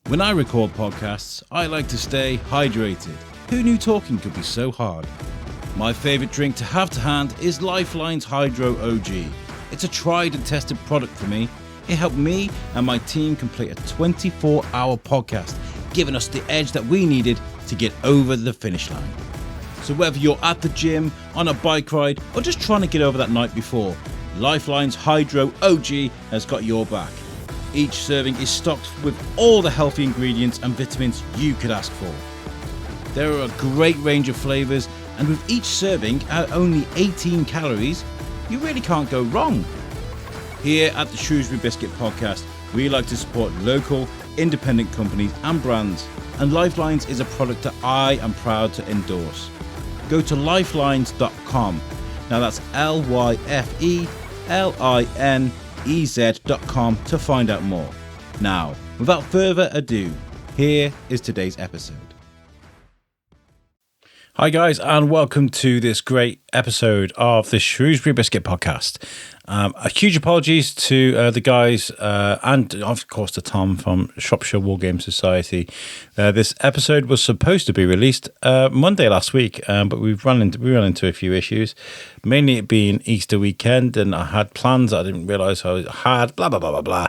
When I record podcasts, I like to stay hydrated. Who knew talking could be so hard? My favourite drink to have to hand is Lifeline's Hydro OG. It's a tried and tested product for me. It helped me and my team complete a 24-hour podcast, giving us the edge that we needed to get over the finish line. So whether you're at the gym, on a bike ride, or just trying to get over that night before, Lifeline's Hydro OG has got your back. Each serving is stocked with all the healthy ingredients and vitamins you could ask for. There are a great range of flavours, and with each serving at only 18 calories, you really can't go wrong. Here at the Shrewsbury Biscuit podcast, we like to support local, independent companies and brands, and Lifelines is a product that I am proud to endorse. Go to lifelines.com. Now that's LYFELINEZ.com to find out more. Now, without further ado, here is today's episode. Hi guys, and welcome to this great episode of the Shrewsbury Biscuit podcast. A huge apologies to the guys and of course to Tom from Shrewsbury Wargames Society. This episode was supposed to be released Monday last week, but we run into a few issues, mainly it being Easter weekend, and I had plans that I didn't realise I had. Blah blah blah blah blah.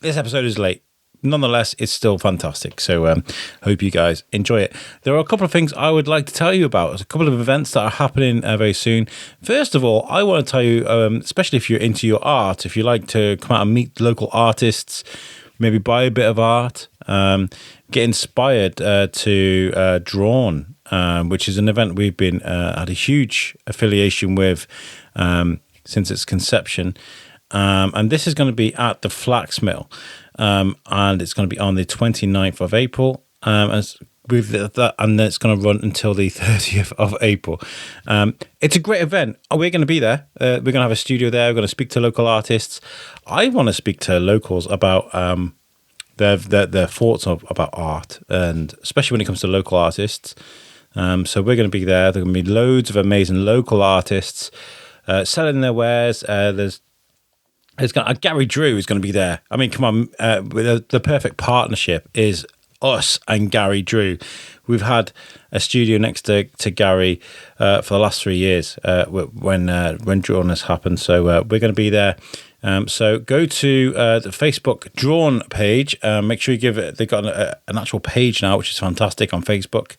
This episode is late. Nonetheless, it's still fantastic. So hope you guys enjoy it. There are a couple of things I would like to tell you about. There's a couple of events that are happening very soon. First of all, I want to tell you, especially if you're into your art, if you like to come out and meet local artists, maybe buy a bit of art, get inspired to Drawn, which is an event we've been had a huge affiliation with since its conception. And this is going to be at the Flax Mill. And it's going to be on the 29th of April, and it's then it's going to run until the 30th of April. It's a great event. We're going to be there. We're going to have a studio there. We're going to speak to local artists. I want to speak to locals about their thoughts about art, and especially when it comes to local artists. So we're going to be there. There are going to be loads of amazing local artists selling their wares. Gary Drew is going to be there. I mean, come on, the perfect partnership is us and Gary Drew. We've had a studio next to Gary for the last 3 years when Drawn has happened. So we're going to be there. So go to the Facebook Drawn page. Make sure you give it. They've got an actual page now, which is fantastic on Facebook.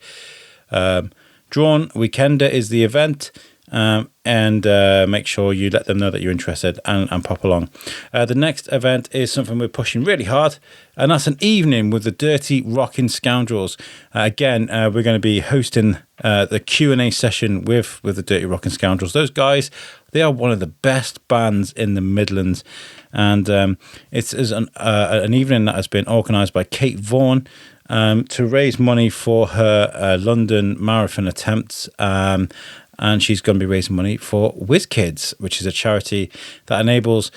Drawn Weekender is the event. And make sure you let them know that you're interested and pop along. The next event is something we're pushing really hard, and that's an evening with the Dirty Rockin' Scoundrels. Again, we're going to be hosting the Q&A session with the Dirty Rockin' Scoundrels. Those guys, they are one of the best bands in the Midlands, and it's an evening that has been organised by Kate Vaughan to raise money for her London Marathon attempts. And she's going to be raising money for WizKids, which is a charity that enables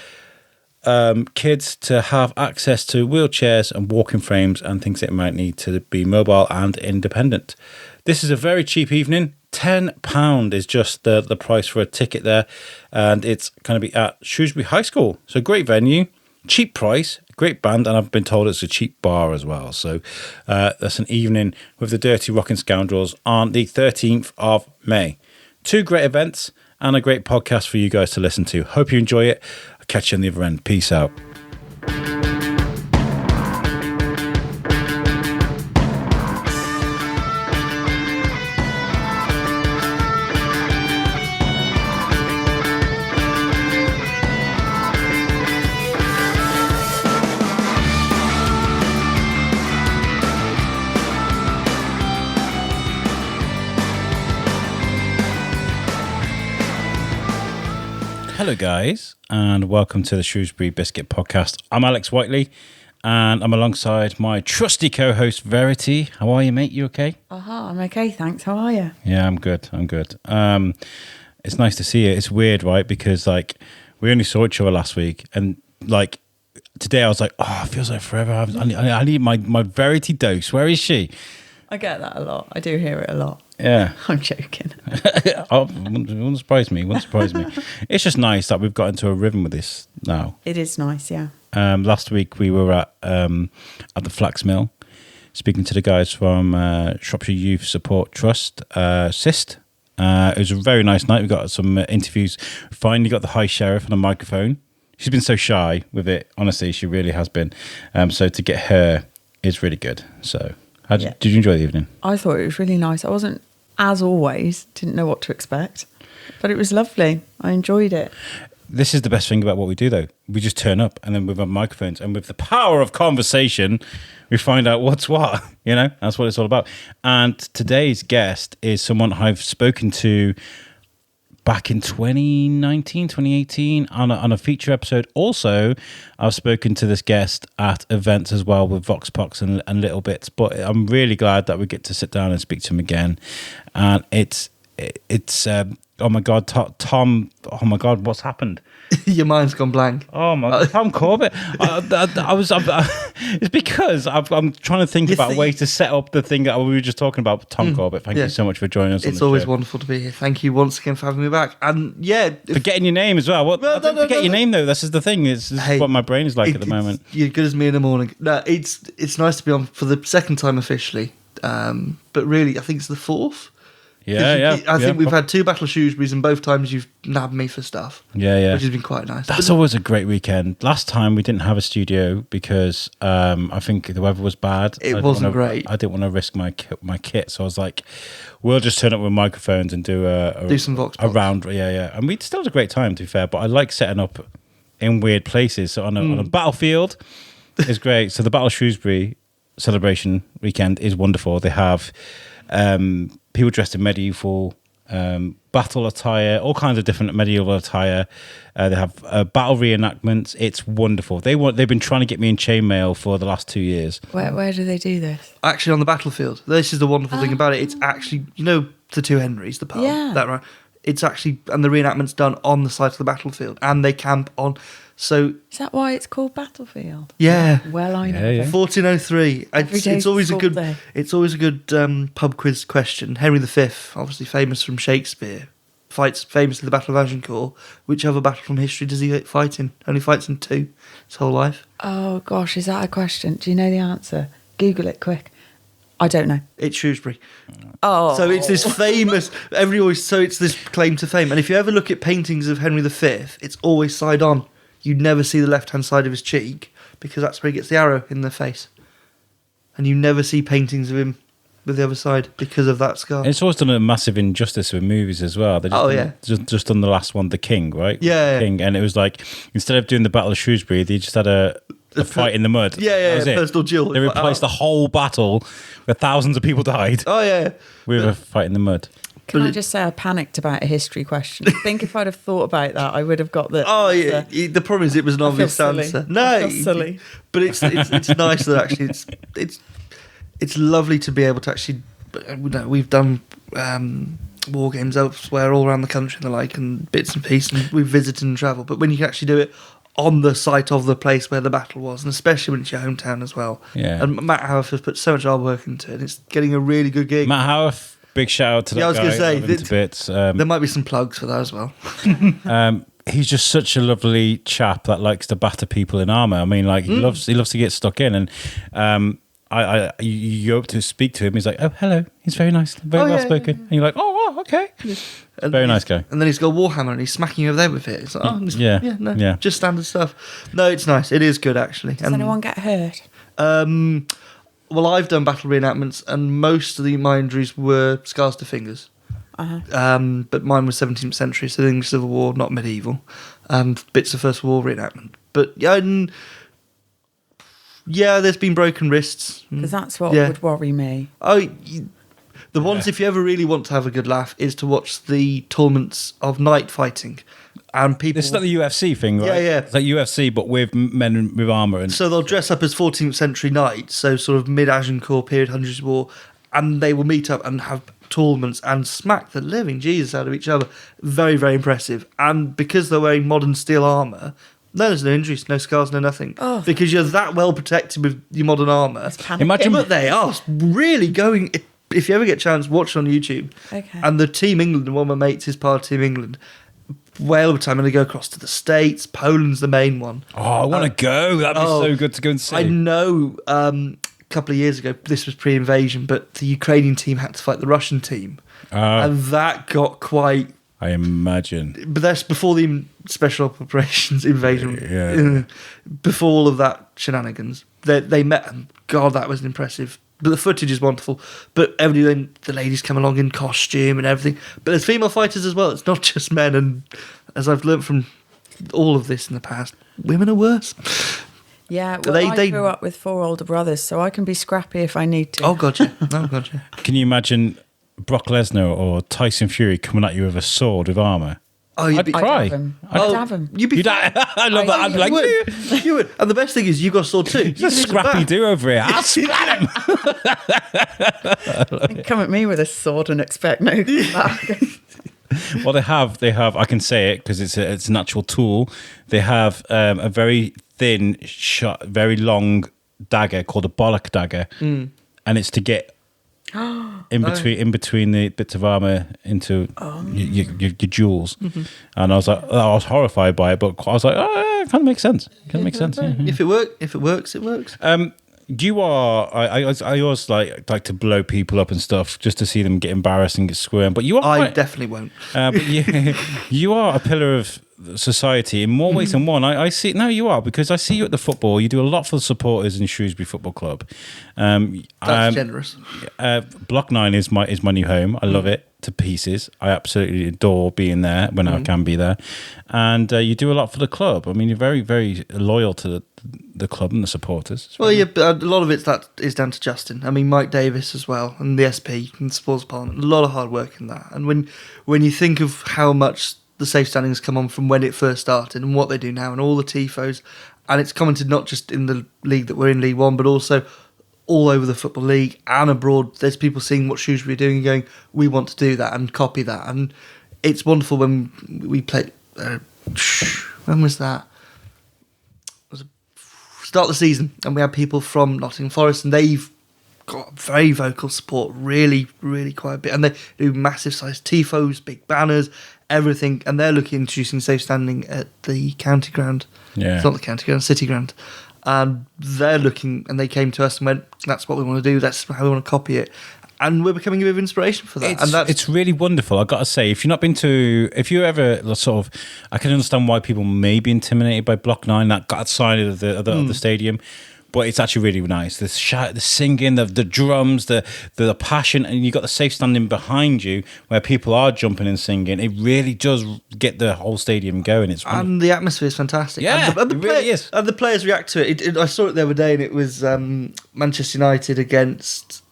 kids to have access to wheelchairs and walking frames and things they might need to be mobile and independent. This is a very cheap evening. £10 is just the price for a ticket there. And it's going to be at Shrewsbury High School. So great venue, cheap price, great band, and I've been told it's a cheap bar as well. So that's an evening with the Dirty Rockin' Scoundrels on the 13th of May. 2 great events and a great podcast for you guys to listen to. Hope you enjoy it. I'll catch you on the other end. Peace out. Hello guys, and welcome to the Shrewsbury Biscuit podcast. I'm Alex Whiteley, and I'm alongside my trusty co-host Verity. How are you, mate? You okay? I'm okay, thanks. How are you? Yeah, I'm good. It's nice to see you. It's weird, right? Because we only saw each other last week, and today I was like, oh, it feels like forever. I need my Verity dose. Where is she? I get that a lot. I do hear it a lot. Yeah. I'm joking. It wouldn't surprise me. It's just nice that we've got into a rhythm with this now. It is nice, yeah. Last week we were at the Flax Mill, speaking to the guys from Shropshire Youth Support Trust, SIST. It was a very nice night. We got some interviews. Finally got the High Sheriff on a microphone. She's been so shy with it. Honestly, she really has been. So to get her is really good. So did you enjoy the evening? I thought it was really nice. I wasn't, as always, didn't know what to expect, but it was lovely. I enjoyed it. This is the best thing about what we do, though. We just turn up, and then with our microphones and with the power of conversation, we find out what's what. You know, that's what it's all about. And today's guest is someone I've spoken to back in 2019, 2018 on a feature episode. Also, I've spoken to this guest at events as well with Vox Pox and little bits. But I'm really glad that we get to sit down and speak to him again. And it's oh my God, Tom! Oh my God, what's happened? Your mind's gone blank. Oh my God, Tom Corbett! It's because I'm trying to think about ways to set up the thing that we were just talking about. Tom Corbett, thank you so much for joining us. It's always wonderful to be here. Thank you once again for having me back. And forgetting your name as well. Don't forget your name though. This is the thing. This is what my brain is like at the moment. You're good as me in the morning. No, it's nice to be on for the second time officially. But really, I think it's the fourth. Yeah. I think we've had 2 Battle of Shrewsburys, and both times you've nabbed me for stuff. Yeah. Which has been quite nice. That's always a great weekend. Last time we didn't have a studio because I think the weather was bad. It wasn't great. I didn't want to risk my kit, so I was like, we'll just turn up with microphones and do some Vox Pops. Round. Yeah. And we still had a great time, to be fair, but I like setting up in weird places. So on a battlefield is great. So the Battle of Shrewsbury celebration weekend is wonderful. They have people dressed in medieval battle attire, all kinds of different medieval attire. They have battle reenactments. It's wonderful. They've been trying to get me in chainmail for the last 2 years. Where do they do this? Actually, on the battlefield. This is the wonderful thing about it. It's actually, the 2 Henrys, the pub. Yeah. That right. It's actually, and the reenactment's done on the site of the battlefield, and they camp on. So is that why it's called Battlefield? Yeah. Well, I know. Yeah. 1403. It's always a good. Day. It's always a good pub quiz question. Henry V, obviously famous from Shakespeare, fights famously the Battle of Agincourt. Which other battle from history does he fight in? Only fights in 2 his whole life. Oh gosh, is that a question? Do you know the answer? Google it quick. I don't know. It's Shrewsbury. Oh, So it's this famous. It's this claim to fame. And if you ever look at paintings of Henry V, it's always side on. You'd never see the left-hand side of his cheek because that's where he gets the arrow in the face. And you never see paintings of him with the other side because of that scar. It's always done a massive injustice with movies as well. They just done the last one, The King, right? Yeah. King, and it was like, instead of doing the Battle of Shrewsbury, they just had a fight in the mud. Yeah, personal duel. They replaced the whole battle where thousands of people died. Oh, yeah. With a fight in the mud. Can I just say I panicked about a history question? I think if I'd have thought about that, I would have got the. Oh yeah. The problem is it was an obvious answer. No, I feel silly. But it's nice that actually it's lovely to be able to actually. We've done war games elsewhere, all around the country and the like, and bits and pieces. And we've visited and travelled, but when you can actually do it on the site of the place where the battle was, and especially when it's your hometown as well. Yeah. And Matt Howarth has put so much hard work into it, and it's getting a really good gig. Matt Howarth. Big shout out to that guy. I was going to say, Love him to bits. There might be some plugs for that as well. He's just such a lovely chap that likes to batter people in armour. I mean, like he loves to get stuck in, and you go up to speak to him. He's like, "Oh, hello." He's very nice, very well spoken, and you're like, "Oh, wow, okay." And very nice guy. And then he's got a Warhammer and he's smacking you over there with it. It's like, just standard stuff. No, it's nice. It is good actually. Does anyone get hurt? Well, I've done battle reenactments, and most of my injuries were scars to fingers. But mine was 17th century, so the English Civil War, not medieval, and bits of First World War reenactment. But there's been broken wrists. Because that's what would worry me. The ones, if you ever really want to have a good laugh, is to watch the tournaments of night fighting. And people. This is like the UFC thing, right? Yeah. It's like UFC, but with men with armour. And so they'll dress up as 14th century knights, so sort of mid-Agincourt period, Hundreds of War, and they will meet up and have tournaments and smack the living Jesus out of each other. Very, very impressive. And because they're wearing modern steel armour, there's no injuries, no scars, no nothing. Oh. Because you're that well protected with your modern armour. imagine, but they are really going. If you ever get a chance, watch it on YouTube. Okay. And the Team England, one of my mates is part of Team England. Whale of a time, and they go across to the States. Poland's the main one. Oh, I want to go. That'd be so good to go and see. I know, couple of years ago, this was pre-invasion, but the Ukrainian team had to fight the Russian team. And that got quite... I imagine. But that's before the special operations invasion. Before all of that shenanigans. They met, and God, that was impressive. But the footage is wonderful. But everybody, the ladies come along in costume and everything. But there's female fighters as well. It's not just men. And as I've learnt from all of this in the past, women are worse. Yeah, well, I grew up with 4 older brothers, so I can be scrappy if I need to. Oh, gotcha. Can you imagine Brock Lesnar or Tyson Fury coming at you with a sword with armour? Oh, I'd cry. I'd have him. I love that. I'd be like, you would. And the best thing is, you've got a sword too. It's a scrappy do over here. I'll splat him. Come at me with a sword and expect no back. Well, they have. I can say it because it's an actual tool. They have a very thin, very long dagger called a bollock dagger, and it's to get in between the bits of armor into your jewels. And I was horrified by it, but I was like, oh, it kind of makes sense. Yeah. If it works, it works. You are. I always like to blow people up and stuff just to see them get embarrassed and get squirmed. But you are. I definitely won't. But you are a pillar of society in more ways than one. I see. No, you are, because I see you at the football. You do a lot for the supporters in Shrewsbury Football Club. That's generous. Block 9 is my new home. I love it to pieces. I absolutely adore being there when I can be there. And you do a lot for the club. I mean, you're very, very loyal to the club and the supporters. Well, yeah, but a lot of that is down to Justin. I mean, Mike Davis as well, and the SP and the Sports Parliament. A lot of hard work in that. And when you think of how much the safe standings come on from when it first started and what they do now and all the TIFOs, and it's commented not just in the league that we're in, League One, but also all over the Football League and abroad. There's people seeing what Shrewsbury are doing and going, we want to do that and copy that. And it's wonderful when we played... when was that? It was start of the season, and we had people from Nottingham Forest, and they've got very vocal support, really, really quite a bit. And they do massive size TIFOs, big banners, everything. And they're looking at introducing safe standing at the county ground. Yeah. It's not the county ground, city ground. And they're looking, and they came to us and went, that's what we want to do, that's how we want to copy it. And we're becoming a bit of inspiration for that. It's really wonderful. I've got to say, if you ever sort of, I can understand why people may be intimidated by Block 9, that side of the stadium, but it's actually really nice. The shout, the singing, the drums, the passion, and you've got the safe standing behind you where people are jumping and singing. It really does get the whole stadium going. It's wonderful. And the atmosphere is fantastic. Yeah, and the really is. And the players react to it. I saw it the other day, and it was Manchester United against...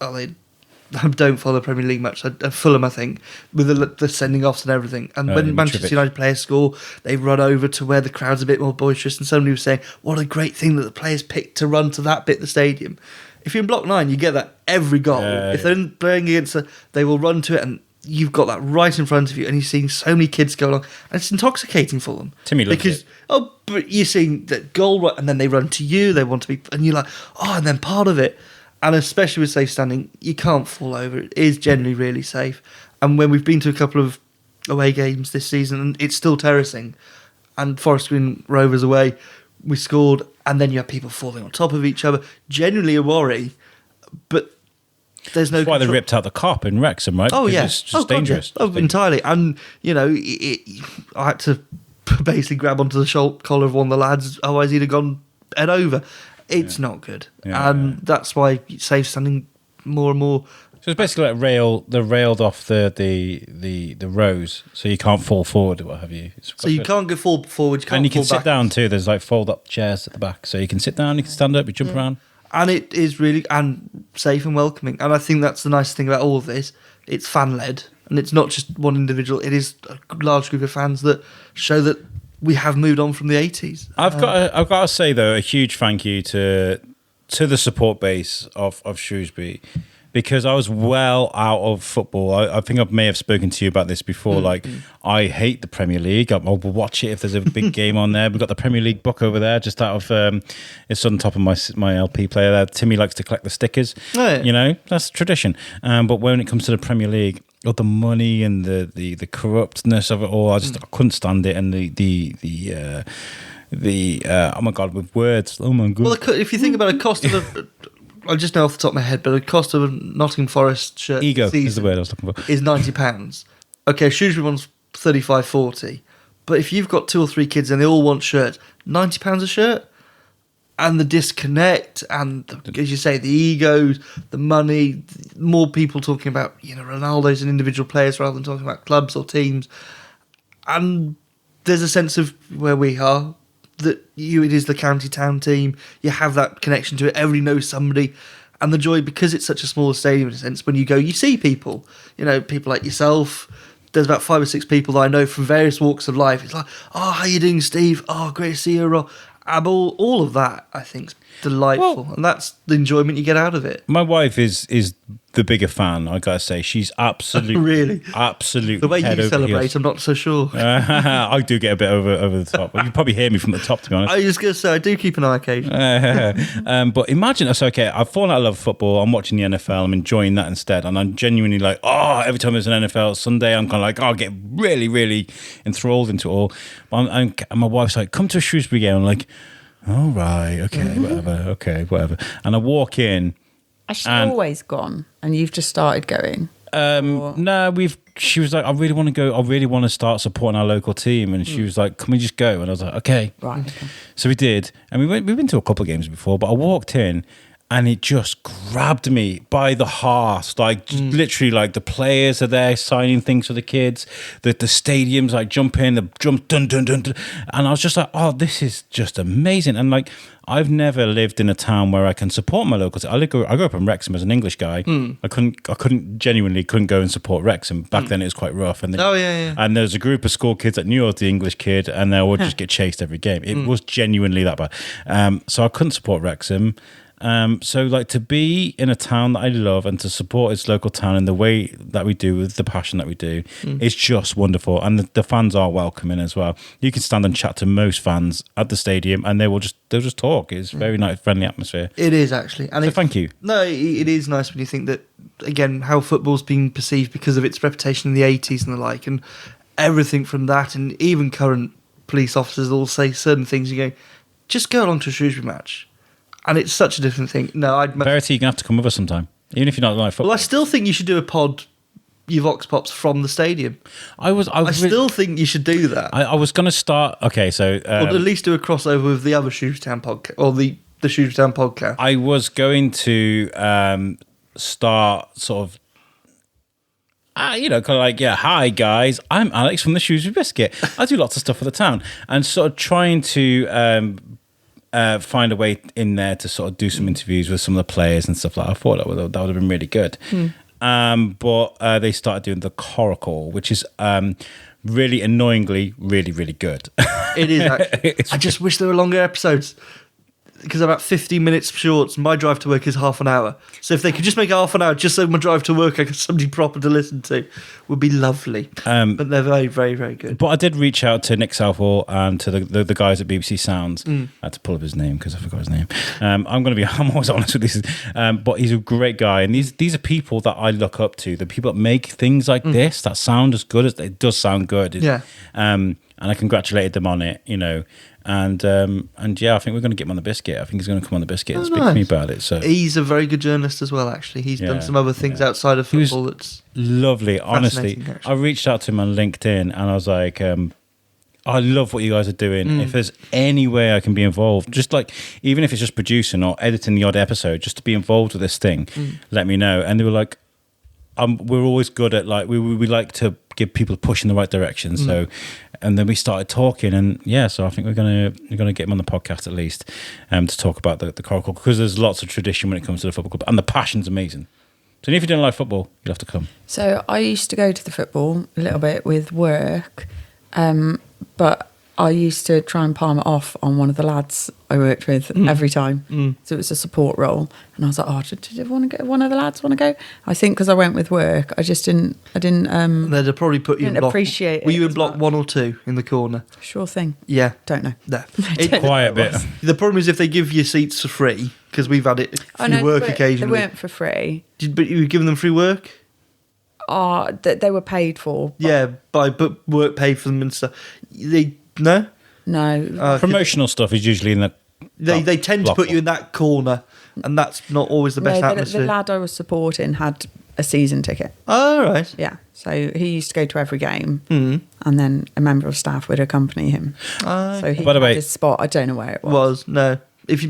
I don't follow the Premier League much. Fulham, I think, with the sending offs and everything. And when Manchester United players score, they run over to where the crowd's a bit more boisterous. And somebody was saying, what a great thing that the players picked to run to that bit of the stadium. If you're in Block 9, you get that every goal. If they're playing against they will run to it, and you've got that right in front of you, and you're seeing so many kids go along. And it's intoxicating for them. Timmy loves it. But you're seeing that goal, and then they run to you, they want to be... And you're like, and then part of it... And especially with safe standing, you can't fall over. It is generally really safe. And when we've been to a couple of away games this season, and it's still terracing, and Forest Green Rovers away, we scored, and then you have people falling on top of each other. Generally a worry, but there's no... That's why they ripped out the cop in Wrexham, right? Oh, yeah. It's just dangerous. God, yeah. Entirely. And, I had to basically grab onto the collar of one of the lads, otherwise he'd have gone head over. It's not good, and that's why safe standing more and more. So it's basically like railed off the rows, so you can't fall forward or what have you. So you can't go forward, you can't and you can fall sit down too. There's like fold up chairs at the back, so you can sit down, you can stand up, you jump around, and it is really safe and welcoming. And I think that's the nice thing about all of this. It's fan led, and it's not just one individual. It is a large group of fans that show that we have moved on from the 80s. I've got to say though, a huge thank you to the support base of Shrewsbury, because I was well out of football. I think I may have spoken to you about this before. I hate the Premier League. I'll watch it if there's a big game on there. We've got the Premier League book over there, just out of it's on top of my LP player there. Timmy likes to collect the stickers. Oh, yeah. That's tradition. But when it comes to the Premier League, the money and the corruptness of it all, I couldn't stand it. And the oh my god, with words, oh my god. Well, if you think about a cost of I just know off the top of my head, but the cost of a Nottingham Forest shirt Ego season is the word I was looking for. is £90. Okay, Shrewsbury one's 35-40. But if you've got 2 or 3 kids and they all want shirts, £90 a shirt? And the disconnect and, as you say, the egos, the money, more people talking about, Ronaldo's and individual players rather than talking about clubs or teams. And there's a sense of where we are, that it is the county town team. You have that connection to it. Everybody knows somebody. And the joy, because it's such a small stadium in a sense, when you go, you see people. People like yourself. There's about 5 or 6 people that I know from various walks of life. It's like, oh, how you doing, Steve? Oh, great to see you, Rob. All of that, I think, is delightful. And that's the enjoyment you get out of it. My wife is the bigger fan, I gotta say. She's absolutely... Really? Absolutely. The way you celebrate, heels. I'm not so sure. I do get a bit over the top. You probably hear me from the top, to be honest. I was just going to say, I do keep an eye occasionally. But imagine, it's okay, I've fallen out of love with football, I'm watching the NFL, I'm enjoying that instead, and I'm genuinely like, every time there's an NFL Sunday, I'm kind of like, I get really, really enthralled into it all. And my wife's like, come to a Shrewsbury game. I'm like, all right, okay, whatever. And I walk in. Has she always gone and you've just started going? No, she was like, I really want to go. I really want to start supporting our local team. And she was like, can we just go? And I was like, okay. Right. Okay. So we did. And we've been to a couple of games before, but I walked in and it just grabbed me by the heart. Like literally, like the players are there signing things for the kids. The stadiums like jump in, the jump dun dun dun dun. And I was just like, oh, this is just amazing. And like, I've never lived in a town where I can support my local team. I grew up in Wrexham as an English guy. I genuinely couldn't go and support Wrexham. Back then it was quite rough. And then, and there was a group of school kids that knew I was the English kid, and they would just get chased every game. It was genuinely that bad. So I couldn't support Wrexham. So like to be in a town that I love and to support its local town in the way that we do with the passion that we do is just wonderful. And the fans are welcoming as well. You can stand and chat to most fans at the stadium and they'll just talk. It's very nice, friendly atmosphere. It is actually. And so thank you. No, it is nice when you think that, again, how football's been perceived because of its reputation in the 80s and the like, and everything from that, and even current police officers all say certain things. You go, just go along to a Shrewsbury match. And it's such a different thing. No, Verity, you're going to have to come with us sometime, even if you're not like football. Well, I still think you should do a pod, your Vox Pops, from the stadium. I still think you should do that. I was going to start... Okay, so... or at least do a crossover with the other Shrewsbury Town podcast, or the Shrewsbury Town podcast. I was going to start sort of... kind of like, hi guys, I'm Alex from the Shrewsbury Biscuit. I do lots of stuff for the town. And sort of trying to... find a way in there to sort of do some interviews with some of the players and stuff like that. I thought that would have been really good. But they started doing the Coracle, which is really annoyingly really, really good. It is actually. I just wish there were longer episodes. Because about 15 minutes short, my drive to work is half an hour. So if they could just make half an hour, just so my drive to work I got somebody proper to listen to, would be lovely. But they're very, very, very good. But I did reach out to Nick Southall and to the guys at BBC Sounds. I had to pull up his name because I forgot his name. I'm always honest with this. But he's a great guy. And these are people that I look up to. The people that make things like this, that sound as good as it does sound good. And I congratulated them on it, And I think we're going to get him on the biscuit. I think he's going to come on the biscuit and speak to me about it. So he's a very good journalist as well. Actually, he's done some other things outside of football. That's lovely. Honestly, I reached out to him on LinkedIn and I was like, I love what you guys are doing. If there's any way I can be involved, just like even if it's just producing or editing the odd episode, just to be involved with this thing, let me know. And they were like, we're always good at like we like to give people a push in the right direction. So, and then we started talking, and so I think we're gonna get him on the podcast at least, to talk about the Coracle, because there's lots of tradition when it comes to the football club, and the passion's amazing. So if you don't like football, you'll have to come. So I used to go to the football a little bit with work, but I used to try and palm it off on one of the lads I worked with every time. So it was a support role. And I was like, did one of the lads want to go? I think because I went with work, I didn't they'd have probably put you in block. Appreciate it. Were you in block 1 or 2 in the corner? Sure thing. Yeah. Don't know. No. Quiet bit. The problem is if they give you seats for free, because we've had it for work occasionally. They weren't for free. But you were giving them free work? They were paid for. But work paid for them and stuff. No. Promotional stuff is usually in the... They tend to put you in that corner and that's not always the best No, atmosphere. the lad I was supporting had a season ticket. Oh, right. Yeah, so he used to go to every game, and then a member of staff would accompany him. So he By the had way- his spot. I don't know where it was. No. If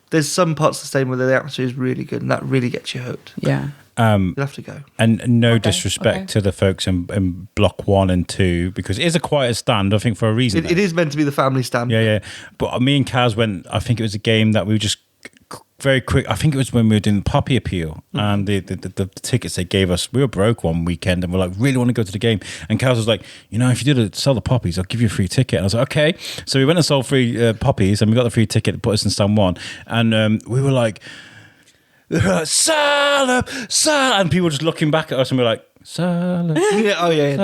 there's some parts of the stadium where the atmosphere is really good, and that really gets you hooked. Yeah. You'll have to go. And no Okay, disrespect okay. to the folks in block 1 and 2, because it is a quieter stand, I think, for a reason. It is meant to be the family stand. Yeah. But me and Kaz went, I think it was a game that we were just very quick. I think it was when we were doing the Poppy Appeal, and the tickets they gave us, we were broke one weekend and we're like, really want to go to the game. And Kaz was like, if you did sell the poppies, I'll give you a free ticket. And I was like, okay. So we went and sold free poppies, and we got the free ticket to put us in stand 1. And we were like, Salop, and people were just looking back at us, and we were like, Salop. Yeah, oh yeah.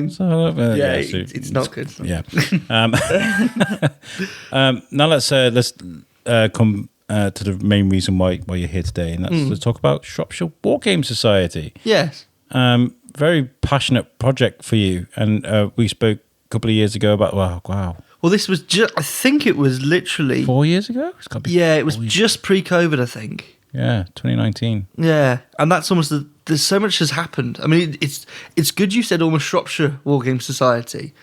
Salop. Yeah, So it's not good. yeah. Now let's come to the main reason why you're here today, and that's to talk about Shropshire Wargames Society. Yes. Very passionate project for you, and we spoke a couple of years ago about wow. Well, this was I think it was literally 4 years ago. It's gotta be it was 4 years. just pre-COVID, I think. Yeah, 2019. Yeah, and that's almost there's so much has happened. I mean, it's good you said almost Shropshire Wargames Society.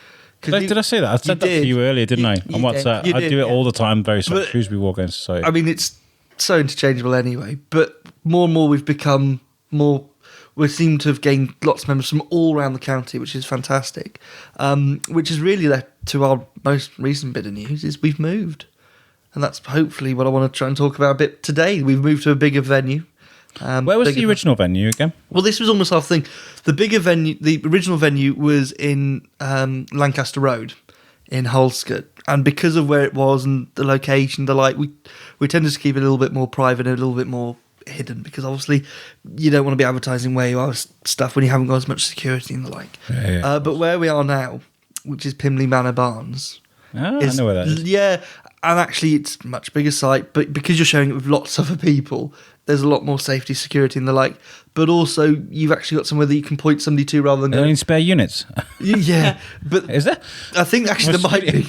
Did I say that? I said that to you earlier, didn't I? you On WhatsApp. did. I do it all the time. Very sorry. But- Shrewsbury Wargames Society. I mean, it's so interchangeable anyway. But more and more, we've become more. We seem to have gained lots of members from all around the county, which is fantastic. Which has really led to our most recent bit of news is we've moved, and that's hopefully what I want to try and talk about a bit today. We've moved to a bigger venue. Where was the original venue again? Well, this was almost our thing. The bigger venue, the original venue was in Lancaster Road in Holscott. And because of where it was and the location, we tended to keep it a little bit more private and a little bit more hidden, because obviously you don't want to be advertising where you are stuff when you haven't got as much security and the like. Yeah. But where we are now, which is Pimley Manor Barns. I know where that is. Yeah, and actually it's a much bigger site, but because you're sharing it with lots of other people, there's a lot more safety, security and the like. But also you've actually got somewhere that you can point somebody to rather than Are there any spare units? yeah, but Is there? I think actually there might be.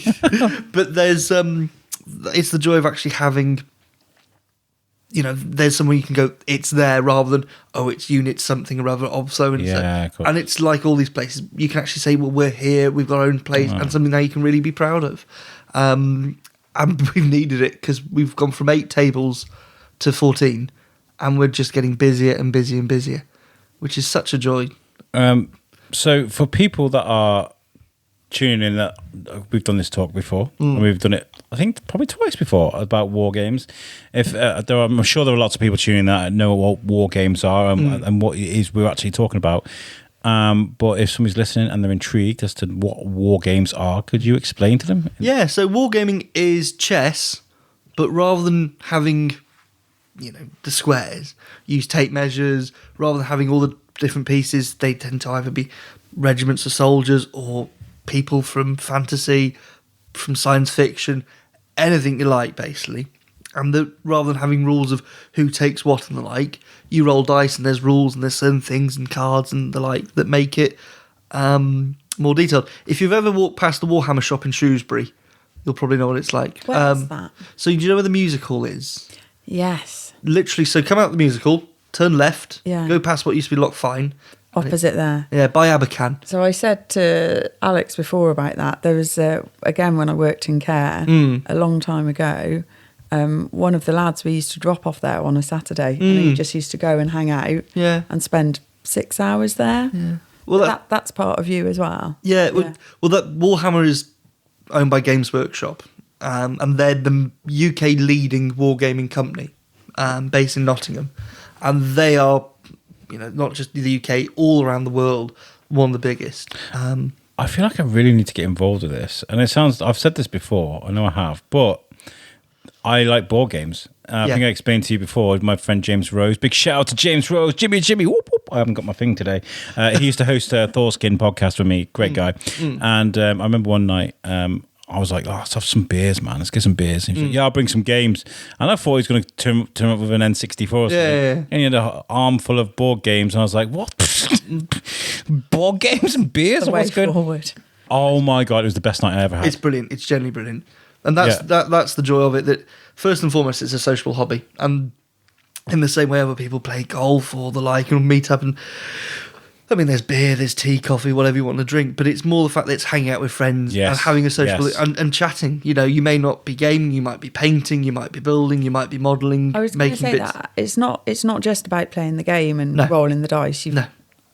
But there's it's the joy of actually having, there's somewhere you can go, it's there, rather than, it's unit something or other of so and so. Yeah, cool. And it's like all these places, you can actually say, well, we're here, we've got our own place, and something now you can really be proud of. And we've needed it because we've gone from 8 tables to 14, and we're just getting busier and busier and busier, which is such a joy. So for people that are tuning in, that we've done this talk before, and we've done it, I think, probably twice before about war games. I'm sure there are lots of people tuning in that know what war games are and what it is we're actually talking about. But if somebody's listening and they're intrigued as to what war games are, could you explain to them? Yeah, so wargaming is chess, but rather than having, the squares, use tape measures, rather than having all the different pieces, they tend to either be regiments of soldiers or people from fantasy, from science fiction, anything you like, basically. And rather than having rules of who takes what and the like, you roll dice and there's rules and there's certain things and cards and the like that make it more detailed. If you've ever walked past the Warhammer shop in Shrewsbury, you'll probably know what it's like. Where's that? So do you know where the music hall is? Yes. Literally, so come out the music hall, turn left, Yeah. go past what used to be Lock Fine. Opposite there. Yeah, by Abercan. So I said to Alex before about that. There was, again, when I worked in care a long time ago, one of the lads we used to drop off there on a Saturday, and he just used to go and hang out and spend 6 hours there. Yeah. Well, that's part of you as well. Yeah, well, that Warhammer is owned by Games Workshop, and they're the UK leading wargaming company, based in Nottingham, and they are, not just the UK, all around the world, one of the biggest. I feel like I really need to get involved with this. And I've said this before, I know I have, but I like board games. I think I explained to you before, my friend James Rose. Big shout out to James Rose. Jimmy, whoop, whoop. I haven't got my thing today. He used to host a Thorskin podcast with me. Great guy. And I remember one night, I was like, let's have some beers, man. Let's get some beers. And he was like, I'll bring some games. And I thought he was going to turn up with an N64 or something. Yeah. And he had an arm full of board games. And I was like, what? Board games and beers? The way What's good? forward. Oh my God, it was the best night I ever had. It's brilliant. It's generally brilliant. And that's the joy of it, that first and foremost, it's a sociable hobby. And in the same way other people play golf or the like and meet up, and I mean, there's beer, there's tea, coffee, whatever you want to drink, but it's more the fact that it's hanging out with friends and having a social and chatting. You know, you may not be gaming, you might be painting, you might be building, you might be modelling. I was going to say bits. that it's not just about playing the game and rolling the dice. No.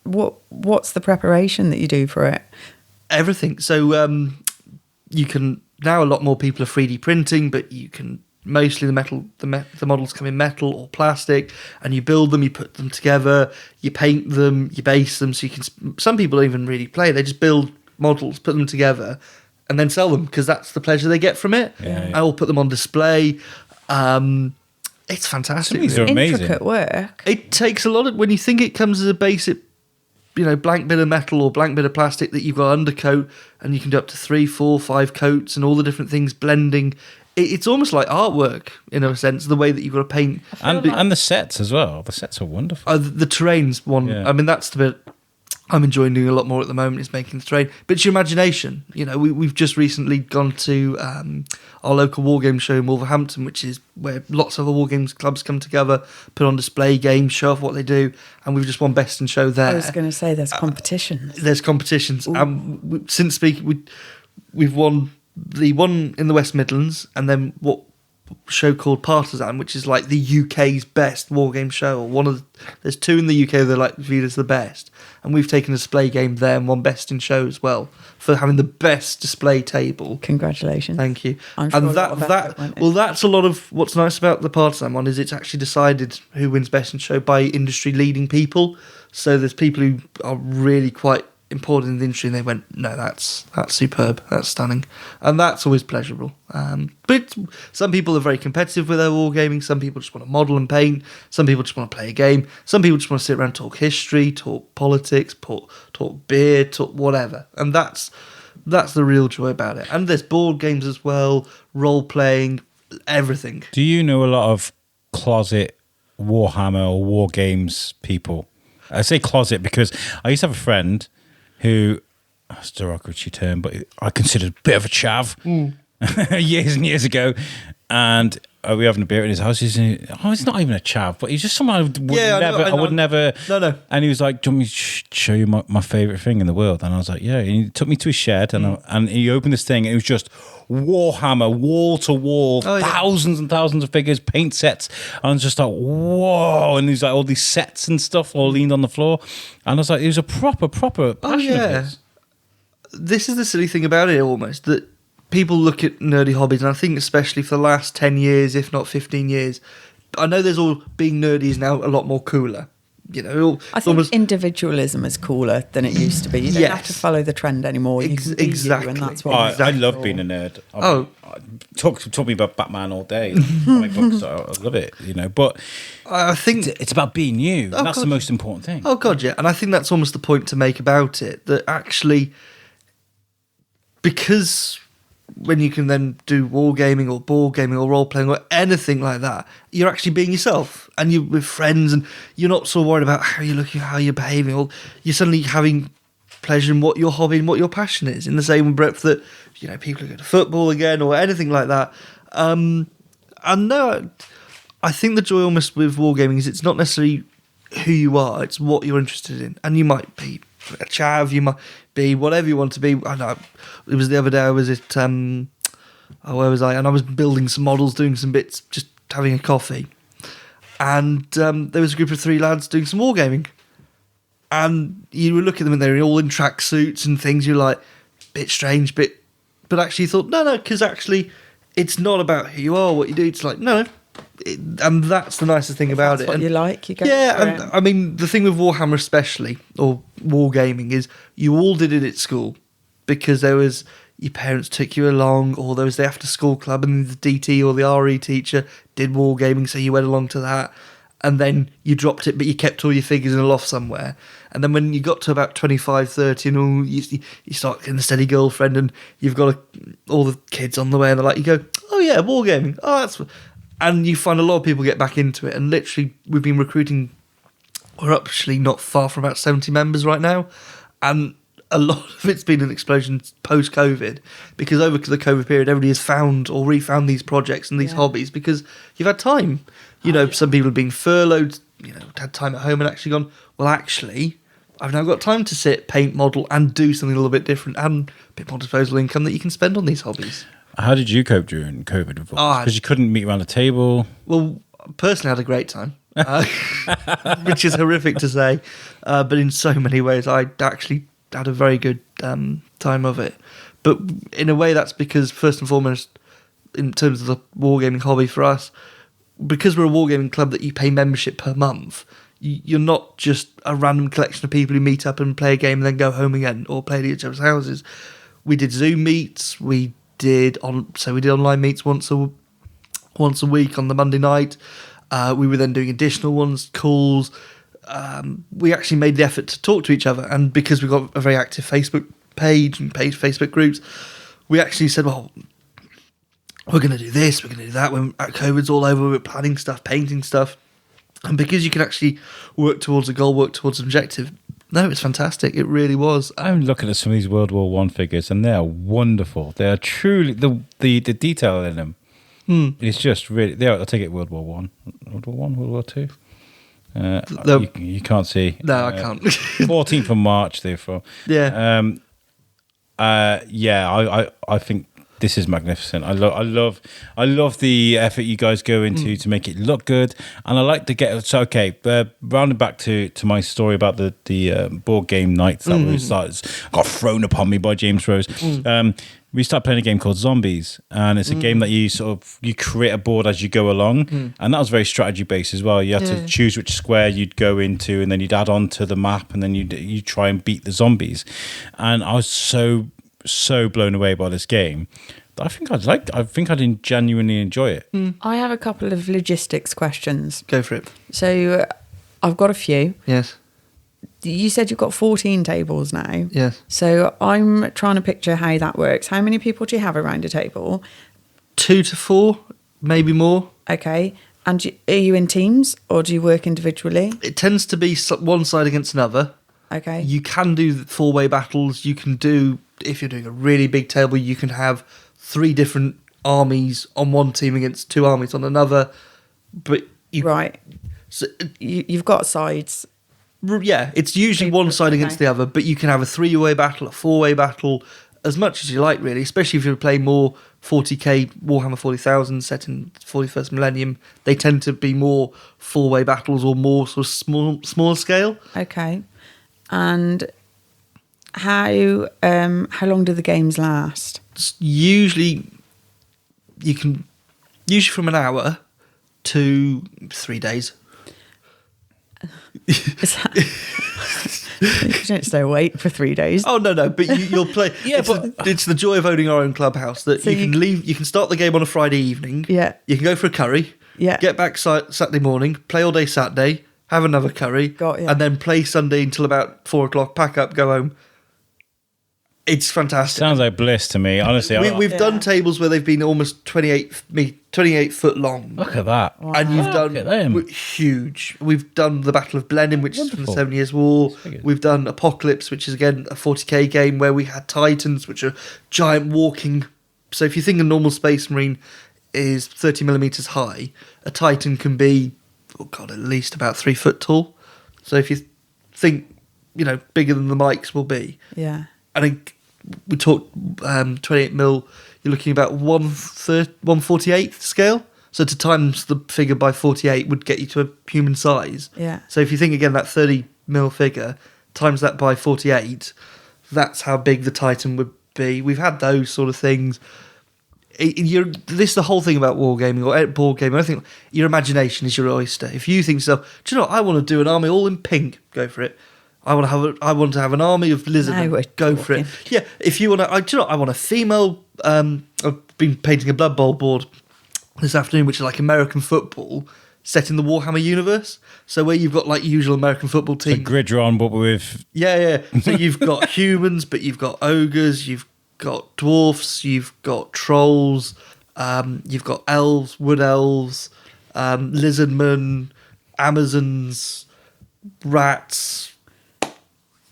What's the preparation that you do for it? Everything. So you can now, a lot more people are 3D printing, but you can mostly the models come in metal or plastic, and you build them, you put them together, you paint them, you base them. So you can. Some people don't even really play; they just build models, put them together, and then sell them because that's the pleasure they get from it. I will put them on display. It's fantastic. These are amazing. Intricate work. It takes a lot of, when you think it comes as a basic, blank bit of metal or blank bit of plastic that you've got undercoat, and you can do up to 3, 4, 5 coats and all the different things blending. It's almost like artwork in a sense, the way that you've got to paint. And the sets as well. The sets are wonderful. The terrain's one. Yeah. I mean, that's the bit I'm enjoying doing a lot more at the moment, is making the terrain. But it's your imagination. We've just recently gone to our local war game show in Wolverhampton, which is where lots of other war games clubs come together, put on display games, show off what they do, and we've just won Best in Show there. I was going to say there's competitions. There's competitions. Since speaking, we've won the one in the West Midlands, and then what show called Partisan, which is like the UK's best war game show, or there's 2 in the UK that are like viewed as the best, and we've taken a display game there and won Best in Show as well for having the best display table. Congratulations. Thank you. I'm sure that's a lot of what's nice about the Partisan one, is it's actually decided who wins Best in Show by industry leading people. So there's people who are really quite important in the industry, and they went, no, that's superb, that's stunning, and that's always pleasurable. But some people are very competitive with their wargaming. Some people just want to model and paint. Some people just want to play a game. Some people just want to sit around and talk history, talk politics, talk beer, talk whatever, and that's the real joy about it. And there's board games as well, role playing, everything. Do you know a lot of closet Warhammer or war games people? I say closet because I used to have a friend who, that's a derogatory term, but I considered a bit of a chav years and years ago. And we were having a beer in his house. He's not even a chav, but he's just someone I would never. No. And he was like, do you want me to show you my favourite thing in the world? And I was like, yeah. And he took me to his shed, and he opened this thing, and it was just Warhammer, wall to wall, thousands and thousands of figures, paint sets. And I was just like, whoa. And there's like all these sets and stuff all leaned on the floor. And I was like, it was a proper passion of his. This is the silly thing about it almost, that people look at nerdy hobbies, and I think especially for the last 10 years, if not 15 years, I know there's all, being nerdy is now a lot more cooler. I think almost, individualism is cooler than it used to be. You don't have to follow the trend anymore. You can be exactly. you, and that's what I love being a nerd. Talk me about Batman all day. Comic books, I love it. But I think it's about being you. And that's the most important thing. Oh God, yeah. And I think that's almost the point to make about it. That actually, because when you can then do wargaming or board gaming or role playing or anything like that, you're actually being yourself, and you're with friends, and you're not so worried about how you're looking, how you're behaving, or you're suddenly having pleasure in what your hobby and what your passion is. In the same breath that people who go to football again or anything like that. And no, I think the joy almost with wargaming is it's not necessarily who you are; it's what you're interested in, and you might be a chav, you might be whatever you want to be. I know it was the other day I was at where was I? And I was building some models, doing some bits, just having a coffee, and there was a group of 3 lads doing some wargaming, and you were looking at them and they were all in tracksuits and things. You're like, bit strange, but actually you thought no, because actually it's not about who you are, what you do. It's like no. And that's the nicest thing about it. What you like, you go. Yeah, and I mean the thing with Warhammer especially, or wargaming, is you all did it at school because there was your parents took you along, or there was the after school club, and the DT or the RE teacher did wargaming, so you went along to that, and then you dropped it, but you kept all your figures in a loft somewhere. And then when you got to about 25, 30, and you start getting a steady girlfriend, and you've got all the kids on the way, and they're like, you go, oh yeah, wargaming, oh that's. And you find a lot of people get back into it. And literally, we've been recruiting, we're actually not far from about 70 members right now. And a lot of it's been an explosion post-COVID, because over the COVID period, everybody has found or refound these projects and these hobbies because you've had time. Some people have been furloughed, had time at home and actually gone, well, actually, I've now got time to sit, paint, model, and do something a little bit different and a bit more disposable income that you can spend on these hobbies. How did you cope during COVID? Because you couldn't meet around the table. Well, personally, I had a great time. Which is horrific to say, but in so many ways I actually had a very good time of it. But in a way that's because, first and foremost, in terms of the wargaming hobby for us, because we're a wargaming club that you pay membership per month, you're not just a random collection of people who meet up and play a game and then go home again or play at each other's houses. We did Zoom meets, we did online meets once a week on the Monday night. We were then doing additional ones, calls. We actually made the effort to talk to each other. And because we've got a very active Facebook page and Facebook groups, we actually said, well, we're going to do this, we're going to do that. When COVID's all over, we're planning stuff, painting stuff. And because you can actually work towards a goal, work towards an objective, no, it's fantastic. It really was. I'm looking at some of these World War One figures, and they are wonderful. They are truly, the detail in them. It's just really. I'll take it. World War One, World War Two. You can't see. No, I can't. 14th of March, therefore. Yeah. I think this is magnificent. I love the effort you guys go into to make it look good, and I like to get. So okay, rounding back to my story about the board game nights that got thrown upon me by James Rose. We started playing a game called Zombies, and it's a game that you create a board as you go along, and that was very strategy based as well. You had to choose which square you'd go into, and then you'd add on to the map, and then you try and beat the zombies. And I was so blown away by this game that I think I'd genuinely enjoy it. I have a couple of logistics questions. Go for it. So I've got a few. Yes. You said you've got 14 tables now. Yes. So I'm trying to picture how that works. How many people do you have around a table? 2 to 4, maybe more. Okay. And are you in teams or do you work individually? It tends to be one side against another. Okay. You can do 4-way battles. You can do, if you're doing a really big table, you can have 3 different armies on one team against 2 armies on another. But right. So, you've got sides. Yeah, it's usually one side against the other, but you can have a 3-way battle, a 4-way battle, as much as you like, really, especially if you're playing more 40k Warhammer 40,000 set in 41st millennium. They tend to be more 4-way battles or more sort of small scale. Okay. And how long do the games last? Usually from an hour to 3 days. You don't stay awake for 3 days. Oh no! But you'll play. It's the joy of owning our own clubhouse that so you can leave. You can start the game on a Friday evening. Yeah. You can go for a curry. Yeah. Get back Saturday morning. Play all day Saturday. Have another curry. And then play Sunday until about 4:00. Pack up. Go home. It's fantastic. Sounds like bliss to me, honestly. We've done tables where they've been almost 28 foot long. Look at that. Wow. And you've done huge. We've done the Battle of Blenheim, which is from the 7 Years' War. We've done Apocalypse, which is again a 40k game where we had Titans, which are giant walking. So if you think a normal Space Marine is 30 millimeters high, a Titan can be, at least about 3 foot tall. So if you think, bigger than the mics will be. Yeah. I think we talked 28 mil, you're looking about 1/48 scale. So to times the figure by 48 would get you to a human size. Yeah. So if you think again that 30 mil figure, times that by 48, that's how big the Titan would be. We've had those sort of things. This is the whole thing about wargaming or board gaming. I think your imagination is your oyster. If you think to yourself, do you know what, I want to do an army all in pink, go for it. I want to have an army of lizardmen. Go for it. Yeah, if you want to, I want a female. I've been painting a Blood Bowl board this afternoon, which is like American football set in the Warhammer universe. So where you've got like usual American football team, the Gridron, but with So you've got humans, but you've got ogres, you've got dwarfs, you've got trolls, you've got elves, wood elves, lizardmen, Amazons, rats.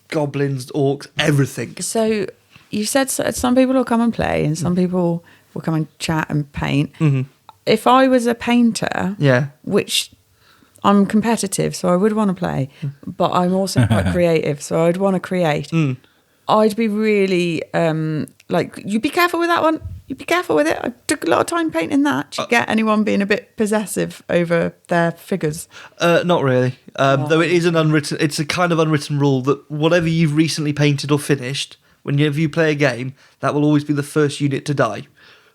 goblins, orcs, everything. So you said some people will come and play and some people will come and chat and paint. Mm-hmm. If I was a painter, Yeah. which I'm competitive, so I would want to play, but I'm also quite creative, so I'd want to create. I'd be really like, you be careful with that one. You be careful with it. I took a lot of time painting that. Do you get anyone being a bit possessive over their figures? Not really. Though it is it's a kind of unwritten rule that whatever you've recently painted or finished, whenever you play a game, that will always be the first unit to die.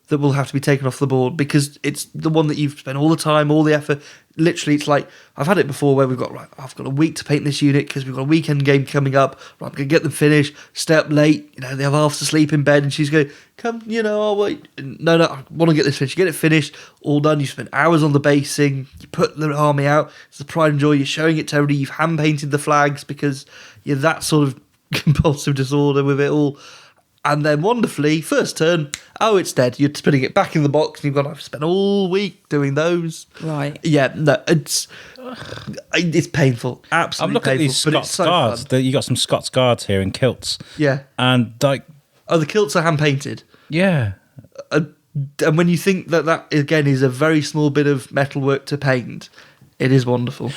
That will have to be taken off the board because it's the one that you've spent all the time, all the effort. Literally, it's like, I've had it before where I've got a week to paint this unit because we've got a weekend game coming up. Right, I'm going to get them finished, stay up late, they have half to sleep in bed, and she's going, come, I'll wait. No, I want to get this finished. You get it finished, all done. You spend hours on the basing, you put the army out. It's the pride and joy. You're showing it to everybody. You've hand painted the flags because you're that sort of compulsive disorder with it all. And then wonderfully, first turn, it's dead. You're putting it back in the box and you've got to spend all week doing those. Right. Yeah, no, it's painful. Absolutely I'm looking painful. at these but Scots it's so guards. fun. You got some Scots guards here in kilts. Yeah. And like... Oh, the kilts are hand-painted. Yeah. And when you think that, again, is a very small bit of metalwork to paint, it is wonderful.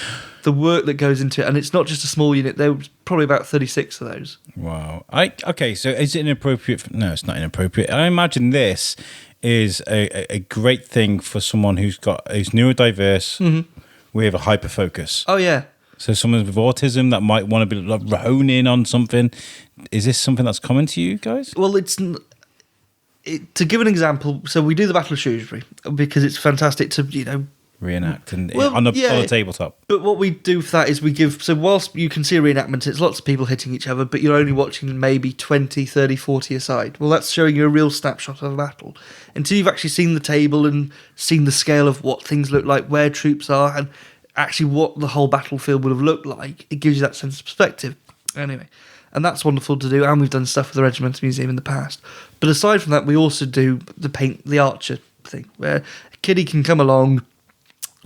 The work that goes into it, and it's not just a small unit. There was probably about 36 of those. Wow. Okay, so is it inappropriate? No, it's not inappropriate. I imagine this is a great thing for someone who's neurodiverse with a hyper focus. Oh, yeah. So someone with autism that might want to be like, hone in on something. Is this something that's common to you guys? Well, to give an example, so we do the Battle of Shrewsbury because it's fantastic to, reenact on a tabletop. But what we do for that is we give... So whilst you can see a reenactment, it's lots of people hitting each other, but you're only watching maybe 20, 30, 40 aside. Well, that's showing you a real snapshot of a battle. Until you've actually seen the table and seen the scale of what things look like, where troops are, and actually what the whole battlefield would have looked like, it gives you that sense of perspective. Anyway, and that's wonderful to do, and we've done stuff with the Regimental Museum in the past. But aside from that, we also do the archer thing, where a kiddie can come along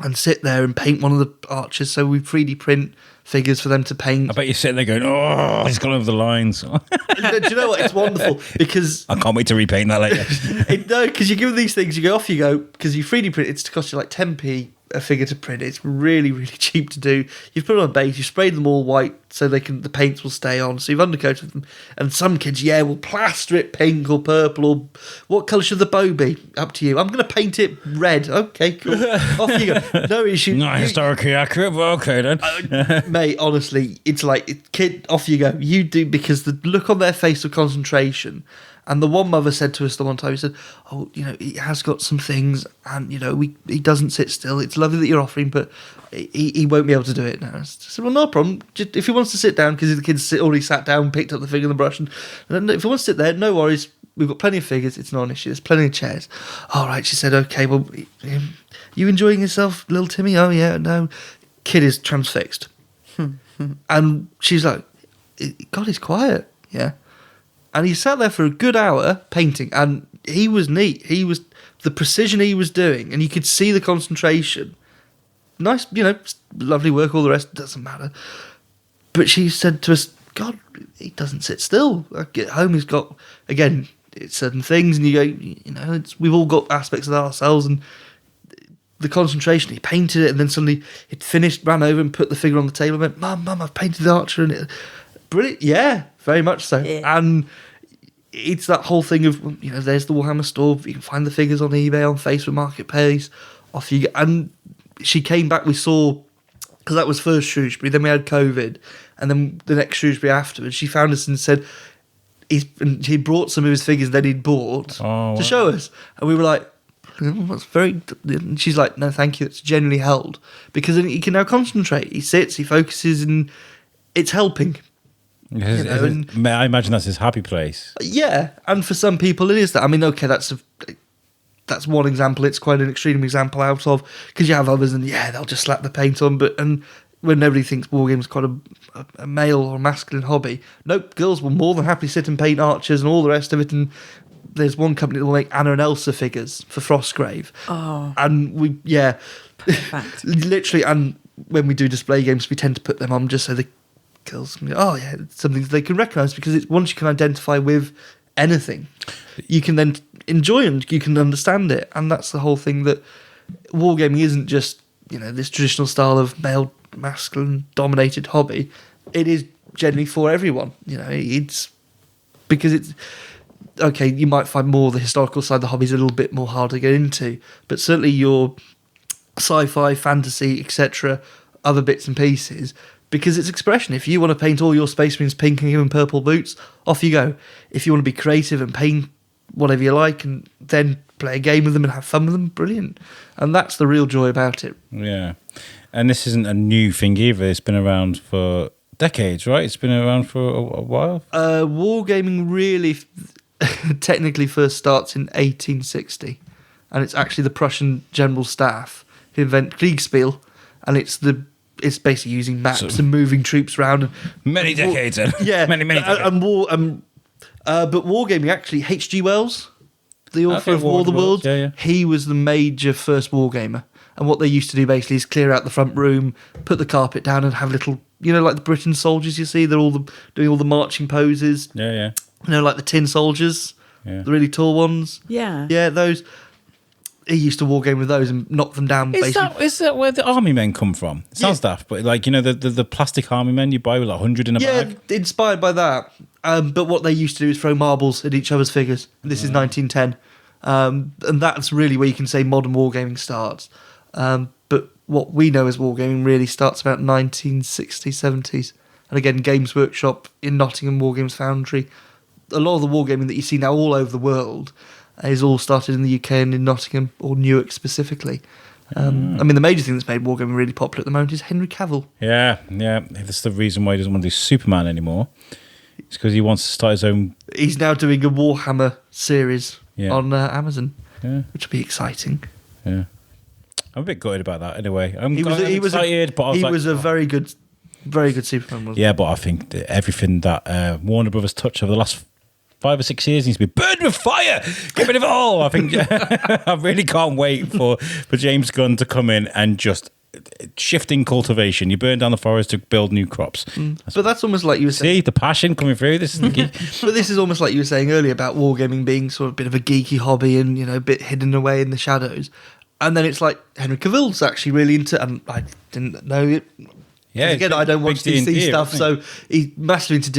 and sit there and paint one of the archers. So we 3D print figures for them to paint. I bet you're sitting there going, oh, he's gone over the lines. Do you know what? It's wonderful because... I can't wait to repaint that later. No, because you give them these things, you go, off you go, because you 3D print, it's cost you like 10p a figure to print. It's really, really cheap to do. You've put it on a base, you sprayed them all white so the paints will stay on. So you've undercoated them. And some kids, will plaster it pink or purple or what colour should the bow be? Up to you. I'm going to paint it red. Okay, cool. Off you go. No issue. Not historically accurate, but okay then. Mate, honestly, it's like, kid, off you go. You do, because the look on their face of concentration. And the one mother said to us the one time, he said, he has got some things and, he doesn't sit still. It's lovely that you're offering, but he won't be able to do it now. I said, well, no problem. Just, if he wants to sit down, because the kids already sat down, picked up the figure and the brush. And if he wants to sit there, no worries. We've got plenty of figures. It's not an issue. There's plenty of chairs. All right, she said, okay, well, you enjoying yourself, little Timmy? Oh, yeah, no. Kid is transfixed. And she's like, God, he's quiet. Yeah. And he sat there for a good hour painting, and he was neat. The precision he was doing, and you could see the concentration. Nice, lovely work, all the rest, doesn't matter. But she said to us, God, he doesn't sit still. Like, at home, he's got, again, it's certain things, and you go, we've all got aspects of that ourselves, and the concentration, he painted it, and then suddenly it finished, ran over and put the figure on the table, and went, Mum, I've painted the archer, and it... Brilliant, yeah, very much so. Yeah. And it's that whole thing of, there's the Warhammer store, you can find the figures on eBay, on Facebook Marketplace, off you go. And she came back, we saw, because that was first Shrewsbury, then we had COVID, and then the next Shrewsbury afterwards, she found us and said, he brought some of his figures that he'd bought to show us. And we were like, that's very... And she's like, no, thank you, it's genuinely held. Because then he can now concentrate. He sits, he focuses, and it's helping. I imagine that's his happy place. Yeah, and for some people it is that. I mean, okay, that's one example. It's quite an extreme example out of, because you have others, and they'll just slap the paint on. But when nobody thinks wargames is quite a male or masculine hobby, nope, girls will more than happily sit and paint archers and all the rest of it. And there's one company that will make Anna and Elsa figures for Frostgrave. Oh, and literally. And when we do display games, we tend to put them on just so the girls, oh yeah, it's something that they can recognise, because it's once you can identify with anything, you can then enjoy and you can understand it. And that's the whole thing, that wargaming isn't just, this traditional style of male, masculine dominated hobby. It is generally for everyone. It's because it's okay. You might find more the historical side of the hobby is a little bit more hard to get into, but certainly your sci-fi, fantasy, etc., other bits and pieces, because it's expression. If you want to paint all your Space Marines pink and give them purple boots, off you go. If you want to be creative and paint whatever you like and then play a game with them and have fun with them, brilliant. And that's the real joy about it. Yeah. And this isn't a new thing either. It's been around for decades, right? It's been around for a while. Wargaming really technically first starts in 1860. And it's actually the Prussian General Staff who invent Kriegspiel. And it's basically using maps and moving troops around. Many decades. Yeah. many decades. But wargaming, actually, H.G. Wells, the author of War of the Worlds, he was the major first wargamer. And what they used to do basically is clear out the front room, put the carpet down, and have little, like the Britain soldiers you see, they're all doing all the marching poses. Yeah. Like the tin soldiers, the really tall ones. Yeah. Yeah, those. He used to wargame with those and knock them down. Is that where the army men come from? It sounds daft, but the plastic army men you buy with 100 in a bag? Yeah, inspired by that. But what they used to do is throw marbles at each other's figures. This is 1910. And that's really where you can say modern wargaming starts. But what we know as wargaming really starts about 1960s, 70s. And again, Games Workshop in Nottingham, Wargames Foundry. A lot of the wargaming that you see now all over the world is all started in the UK and in Nottingham, or Newark specifically. The major thing that's made wargaming really popular at the moment is Henry Cavill. Yeah. That's the reason why he doesn't want to do Superman anymore. It's because he wants to start his own... He's now doing a Warhammer series on Amazon, which will be exciting. Yeah. I'm a bit gutted about that anyway. He was a very good Superman, wasn't he? Yeah, but I think that everything that Warner Brothers touched over the last 5 or 6 years needs to be burned with fire. Get rid of it all. I think I really can't wait for James Gunn to come in and just shifting cultivation. You burn down the forest to build new crops. But that's almost like you were saying. See the passion coming through. This is the key. But this is almost like you were saying earlier about wargaming being sort of a bit of a geeky hobby and a bit hidden away in the shadows. And then it's like Henry Cavill's actually really into, and I didn't know it. Yeah, again, I don't watch DC stuff, so he's massive into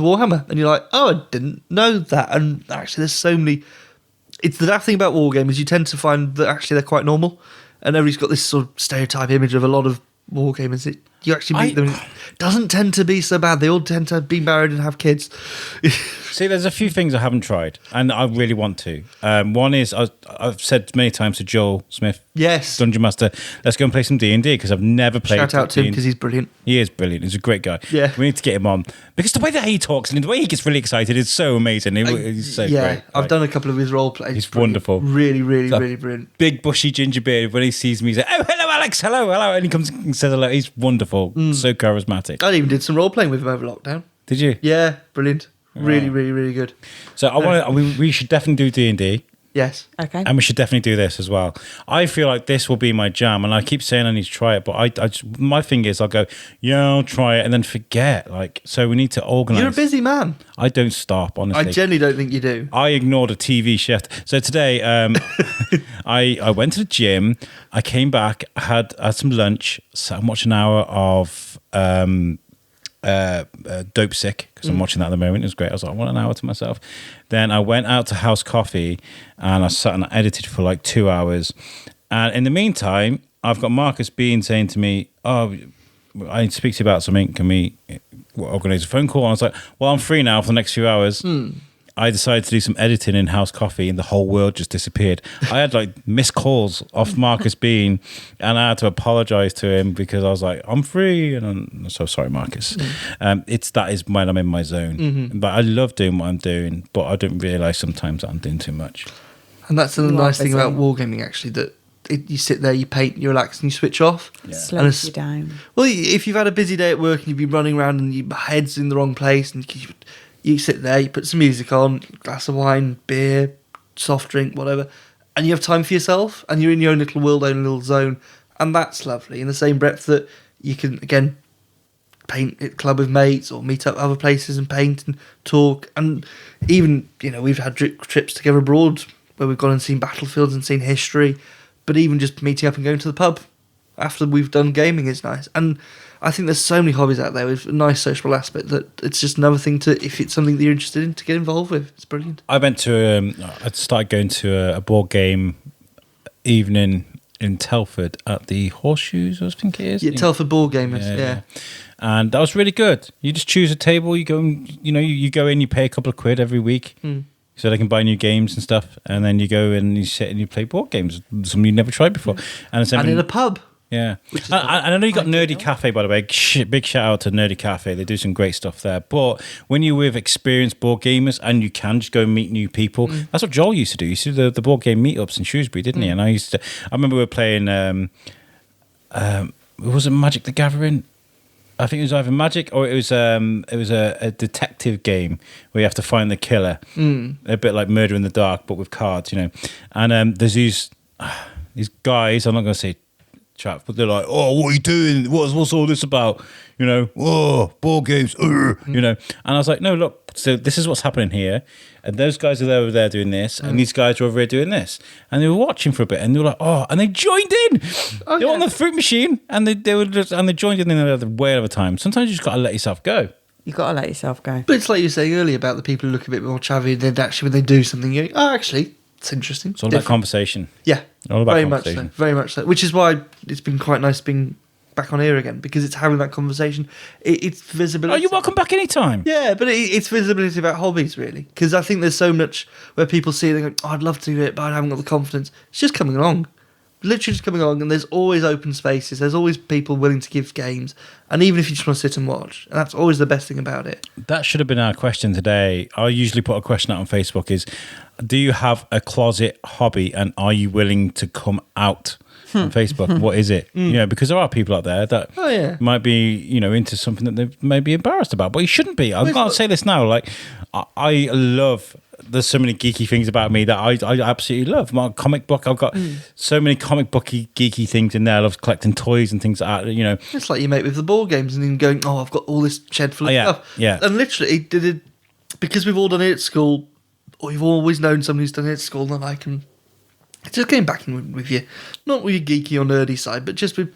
Warhammer, and you're like, oh, I didn't know that. And actually, there's so many. It's the daft thing about wargamers. You tend to find that actually they're quite normal, and everybody's got this sort of stereotype image of a lot of wargamers. You actually meet them. It doesn't tend to be so bad. They all tend to be married and have kids. See, there's a few things I haven't tried, and I really want to. One is I've said many times to Joel Smith, yes, Dungeon Master, let's go and play some D&D, because I've never played. Shout out to him because he's brilliant. He is brilliant. He's a great guy. Yeah, we need to get him on, because the way that he talks and the way he gets really excited is so amazing. He's so great. I've done a couple of his role plays. He's wonderful. Really, really, really brilliant. Big bushy ginger beard. When he sees me, he's like, "Oh, hello, Alex. Hello," and he comes and says hello. He's wonderful. So charismatic. I even did some role playing with him over lockdown. Did you? Yeah, brilliant. Really, really, really good. So I want to. We should definitely do D&D. Yes. Okay. And we should definitely do this as well. I feel like this will be my jam, and I keep saying I need to try it, but I just, my thing is I'll go, yeah, I'll try it, and then forget. So we need to organise. You're a busy man. I don't stop, honestly. I generally don't think you do. I ignored a TV shift. So today, I went to the gym. I came back, had some lunch, sat and watched an hour of Dope Sick, because I'm watching that at the moment. It was great. I was like, I want an hour to myself. Then I went out to House Coffee and I sat and I edited for like 2 hours. And in the meantime, I've got Marcus Bean saying to me, oh, I need to speak to you about something. Can we organise a phone call? And I was like, well, I'm free now for the next few hours. I decided to do some editing in House Coffee and the whole world just disappeared. I had like missed calls off Marcus Bean and I had to apologise to him because I was like, I'm free. And I'm so sorry, Marcus. That is when I'm in my zone. But I love doing what I'm doing, but I don't realise sometimes that I'm doing too much. And that's the nice thing about wargaming, actually, that you sit there, you paint, you relax, and you switch off. Yeah. Slows you down. Well, if you've had a busy day at work and you've been running around and your head's in the wrong place and you sit there, you put some music on, glass of wine, beer, soft drink, whatever, and you have time for yourself and you're in your own little world, own little zone, and that's lovely. In the same breath that you can, again, paint at club with mates or meet up other places and paint and talk. And even, we've had trips together abroad where we've gone and seen battlefields and seen history. But even just meeting up and going to the pub after we've done gaming is nice. And I think there's so many hobbies out there with a nice social aspect that it's just another thing to, if it's something that you're interested in, to get involved with. It's brilliant. I started going to a board game evening in Telford at the Horseshoes, I think it is. Yeah, Telford Board Gamers, yeah. And that was really good. You just choose a table, you go and, you go in, you pay a couple of quid every week so they can buy new games and stuff. And then you go and you sit and you play board games, something you've never tried before. And in a pub. Yeah. And I know you got Nerdy Cafe, by the way. Big shout out to Nerdy Cafe. They do some great stuff there. But when you're with experienced board gamers and you can just go and meet new people, that's what Joel used to do. He used to do the board game meetups in Shrewsbury, didn't he? And I remember we were playing, was it Magic the Gathering? I think it was either Magic or it was a detective game where you have to find the killer. A bit like Murder in the Dark, but with cards, And there's these guys, I'm not going to say chat, but they're like, oh, what are you doing? What's all this about? Oh, board games, And I was like, no, look, so this is what's happening here, and those guys are over there doing this, and these guys are over here doing this, and they were watching for a bit, and they were like, oh, and they joined in. They were on the fruit machine, and they joined in way over time. Sometimes you just got to let yourself go. You got to let yourself go. But it's like you were saying earlier about the people who look a bit more chavvy, and then actually when they do something, you go, oh, actually, it's interesting. It's all about conversation. Yeah, all about very conversation. much so. Very much so. Which is why it's been quite nice being back on here again, because it's having that conversation. It's visibility. Oh, you're welcome back anytime. Yeah, but it's visibility about hobbies, really. Because I think there's so much where people see it and go, oh, I'd love to do it, but I haven't got the confidence. It's just coming along. Literally just coming along, and there's always open spaces. There's always people willing to give games. And even if you just want to sit and watch, and that's always the best thing about it. That should have been our question today. I usually put a question out on Facebook is, do you have a closet hobby and are you willing to come out on Facebook? What is it? Because there are people out there that might be, into something that they may be embarrassed about, but you shouldn't be. I'm going to say this now. Like, I love, there's so many geeky things about me that I absolutely love. My comic book, I've got so many comic booky geeky things in there. I love collecting toys and things like that, It's like you make with the board games and then going, oh, I've got all this shed full of stuff. Yeah. And literally, because we've all done it at school, or you've always known someone who's done it at school, and I can just getting back in with you, not with your geeky or nerdy side, but just with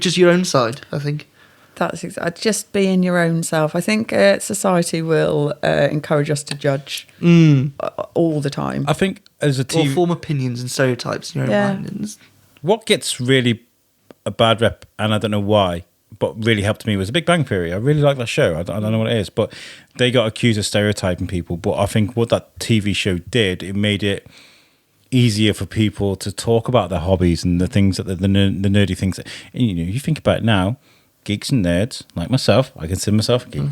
just your own side, I think. That's exactly, just being your own self. I think society will encourage us to judge all the time. I think as a or form opinions and stereotypes in your own mind. What gets really a bad rep, and I don't know why, but really helped me was The Big Bang Theory. I really like that show. I don't know what it is, but they got accused of stereotyping people. But I think what that TV show did, it made it easier for people to talk about their hobbies and the things that the nerdy things. That, you think about it now, geeks and nerds like myself, I consider myself a geek,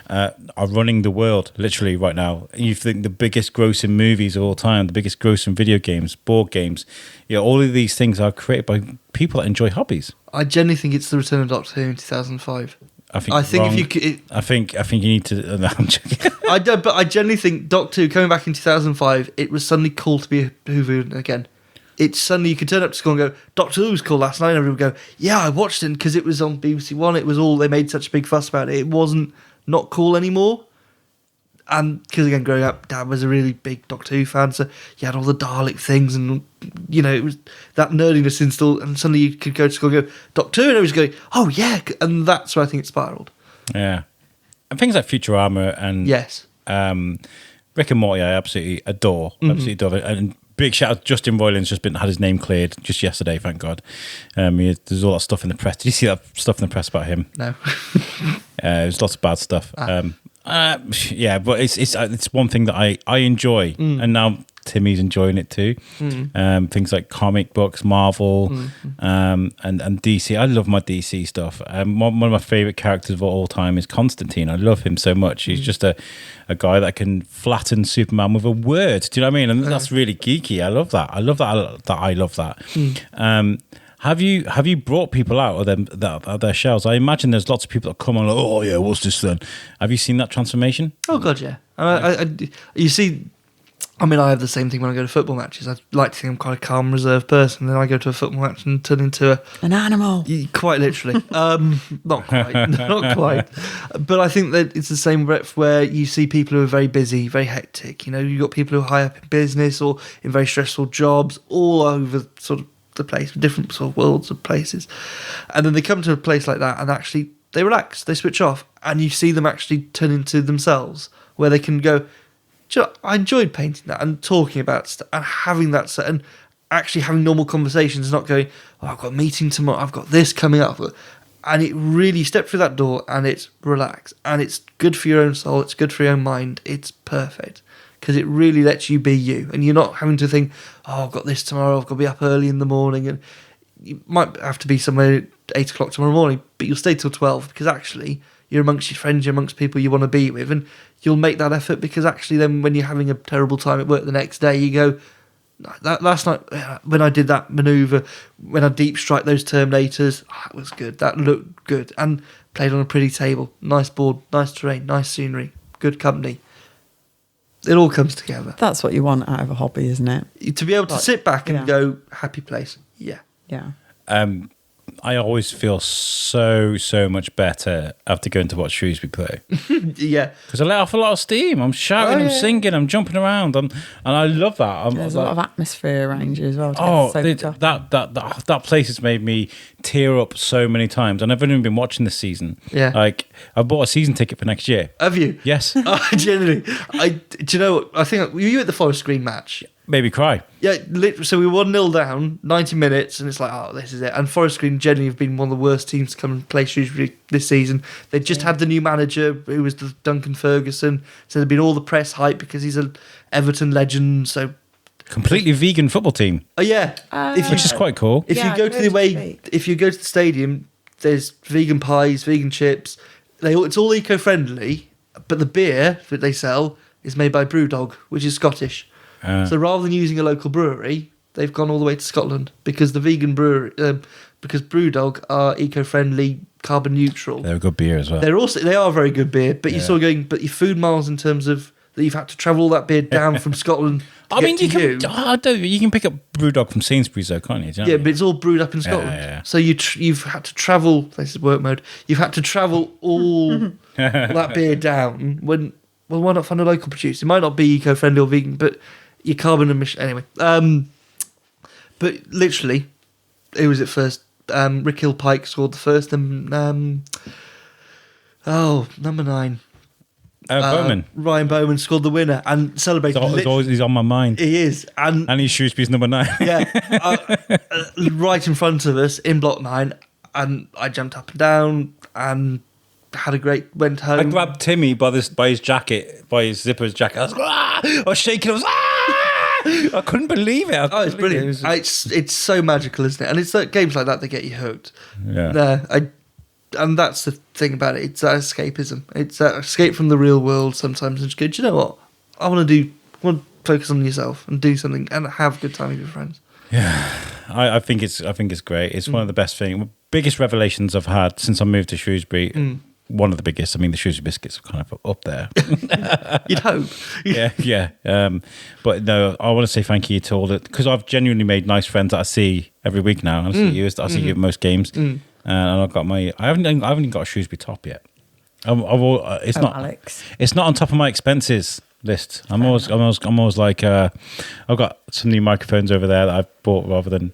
are running the world literally right now. You think the biggest grossing movies of all time, the biggest grossing video games, board games, all of these things are created by people that enjoy hobbies. I genuinely think it's the return of Doctor Who in 2005. I think if you could, I think you need to. No, I'm joking. I don't, but I genuinely think Doctor Who coming back in 2005, it was suddenly cool to be a Whovian again. It's suddenly you could turn up to school and go, Doctor Who was cool last night, and everyone would go, yeah, I watched it because it was on BBC One. It was all, they made such a big fuss about it. It wasn't not cool anymore. And because again, growing up, Dad was a really big Doctor Who fan, so you had all the Dalek things, and it was that nerdiness installed. And suddenly you could go to school and go, Doctor Who, and everyone's going, oh yeah, and that's where I think it spiraled. Yeah, and things like Futurama and Rick and Morty, I absolutely adore. Absolutely adore it. And big shout out, Justin Roiland's just had his name cleared just yesterday, thank God. There's all that stuff in the press. Did you see that stuff in the press about him? No. There's lots of bad stuff. Yeah, but it's one thing that I enjoy, and now Timmy's enjoying it too. Things like comic books, Marvel, and DC. I love my DC stuff. One of my favorite characters of all time is Constantine. I love him so much. He's just a guy that can flatten Superman with a word. Do you know what I mean? And that's really geeky. I love that. I love that. Have you brought people out of their shells? I imagine there's lots of people that come on, like, oh yeah, what's this then? Have you seen that transformation? Oh God, yeah. You see, I mean, I have the same thing when I go to football matches. I like to think I'm quite a calm, reserved person. Then I go to a football match and turn into an animal. Quite literally. Not quite. Not quite. But I think that it's the same breadth where you see people who are very busy, very hectic. You know, you've got people who are high up in business or in very stressful jobs all over sort of the place, different sort of worlds of places. And then they come to a place like that and actually they relax, they switch off, and you see them actually turn into themselves where they can go, "Do you know, I enjoyed painting that and talking about stuff and having that set and actually having normal conversations, not going, oh, I've got a meeting tomorrow, I've got this coming up." And it really, step through that door and it's relaxed and it's good for your own soul, it's good for your own mind, it's perfect because it really lets you be you and you're not having to think, oh, I've got this tomorrow, I've got to be up early in the morning, and you might have to be somewhere at 8 o'clock tomorrow morning, but you'll stay till 12 because actually you're amongst your friends, you're amongst people you want to be with, and you'll make that effort because actually then when you're having a terrible time at work the next day, you go, that last night when I did that manoeuvre, when I deep strike those Terminators, that was good, that looked good, and played on a pretty table, nice board, nice terrain, nice scenery, good company. It all comes together. That's what you want out of a hobby, isn't it? To be able to sit back and go, happy place, yeah. Yeah. I always feel so much better after going to watch Shrewsbury play. Yeah. Because I let off a lot of steam. I'm shouting, I'm singing, I'm jumping around, and I love that. There's a lot of atmosphere around you as well. That place has made me tear up so many times. And I've only been watching this season. Yeah. Like, I bought a season ticket for next year. Have you? Yes. Generally. Do you know what? I think, were you at the Forest Green match? Maybe cry. Yeah, so we were 1-0 down, 90 minutes, and it's like, oh, this is it. And Forest Green generally have been one of the worst teams to come and play Shrewsbury this season. They just had the new manager, who was Duncan Ferguson, so there'd been all the press hype because he's an Everton legend, so... Completely vegan football team. Oh, yeah. Which is quite cool. If you go to the away, if you go to the stadium, there's vegan pies, vegan chips. It's all eco-friendly, but the beer that they sell is made by Brewdog, which is Scottish. So rather than using a local brewery, they've gone all the way to Scotland because the vegan brewery, because Brewdog are eco-friendly, carbon neutral. They're a good beer as well. They are very good beer, but you're sort of going, but your food miles in terms of that you've had to travel all that beer down from Scotland. You can pick up Brewdog from Sainsbury's though, can't you? Yeah, but it's all brewed up in Scotland. Yeah. So you've had to travel. This is work mode. You've had to travel all that beer down. Why not find a local producer? It might not be eco-friendly or vegan, but your carbon emission anyway. But literally, who was it first? Rick Hill Pike scored the first, and number 9. Bowman. Ryan Bowman scored the winner and celebrated. He's on my mind. He is, and he's Shrewsbury's number 9. Yeah, right in front of us in block 9, and I jumped up and down and had a great went home. I grabbed Timmy by his jacket, by his zipper's jacket. I was shaking. I was I couldn't believe it. It's brilliant. It's so magical, isn't it? And it's like games like that that get you hooked. Yeah. And that's the thing about it. It's that escapism. It's that escape from the real world sometimes. And just go, do you know what? I want to focus on yourself and do something and have a good time with your friends. Yeah, I think it's great. It's one of the best biggest revelations I've had since I moved to Shrewsbury. One of the biggest. I mean, the Shrewsbury Biscuits are kind of up there. You'd hope. Yeah. But no, I want to say thank you to all that, because I've genuinely made nice friends that I see every week now. I see you at most games, and I've got I haven't even got a Shrewsbury top yet. It's not Alex. It's not on top of my expenses list. I'm always like, I've got some new microphones over there that I've bought rather than.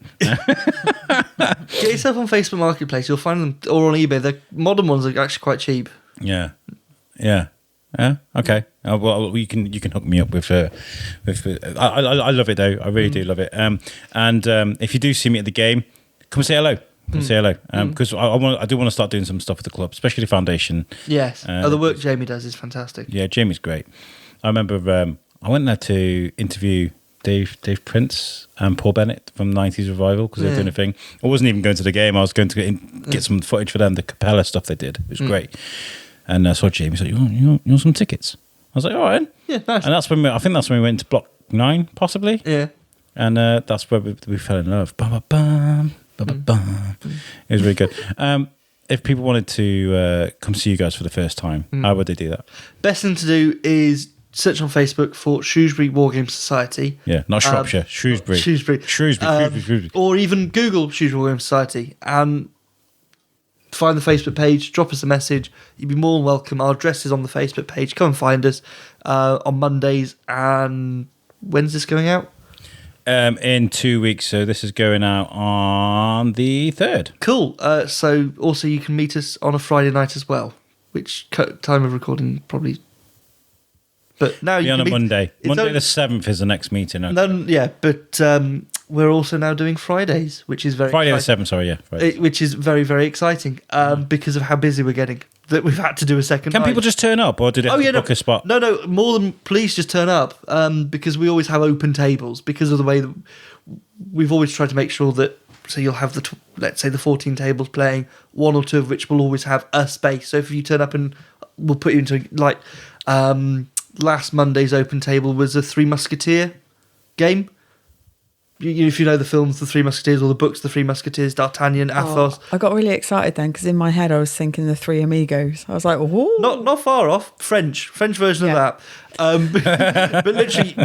Get yourself on Facebook Marketplace. You'll find them, or on eBay. The modern ones are actually quite cheap. Yeah. Okay. Well, you can hook me up with. I love it though. I really do love it. And if you do see me at the game, come say hello. Say hello, because I do want to start doing some stuff with the club, especially the foundation. Yes, the work Jamie does is fantastic. Yeah, Jamie's great. I remember I went there to interview Dave Prince and Paul Bennett from 90s Revival because they were doing a thing. I wasn't even going to the game. I was going to get some footage for them, the Capella stuff they did. It was great. And I saw Jamie said, "You want some tickets?" I was like, "All right." Yeah, nice. And I think that's when we went to Block 9, possibly. Yeah. And that's where we fell in love. Bum, bum, bum. It was really good. If people wanted to come see you guys for the first time, how would they do that? Best thing to do is search on Facebook for Shrewsbury Wargames Society. Yeah, not Shropshire, Shrewsbury. Shrewsbury. Or even Google Shrewsbury Wargames Society and find the Facebook page, drop us a message. You'd be more than welcome. Our address is on the Facebook page. Come and find us on Mondays. And when's this going out? In 2 weeks. So this is going out on the 3rd. Cool. So also you can meet us on a Friday night as well, which time of recording probably... But now you on can a Monday. It's Monday the 7th is the next meeting. But we're also now doing Fridays, which is very Friday exciting. the 7th, sorry, yeah. Friday. Which is very, very exciting because of how busy we're getting. That we've had to do a second Can night. people just turn up, or did it have to book a spot? No, more than please just turn up because we always have open tables because of the way that we've always tried to make sure that, so you'll have let's say the 14 tables playing, 1 or 2 of which will always have a space. So if you turn up and we'll put you into like... last Monday's open table was a Three Musketeer game. If you know the films, The Three Musketeers, or the books, The Three Musketeers, D'Artagnan, Athos. I got really excited then because in my head I was thinking the Three Amigos. I was like, whoa. Not far off. French version of that. But literally,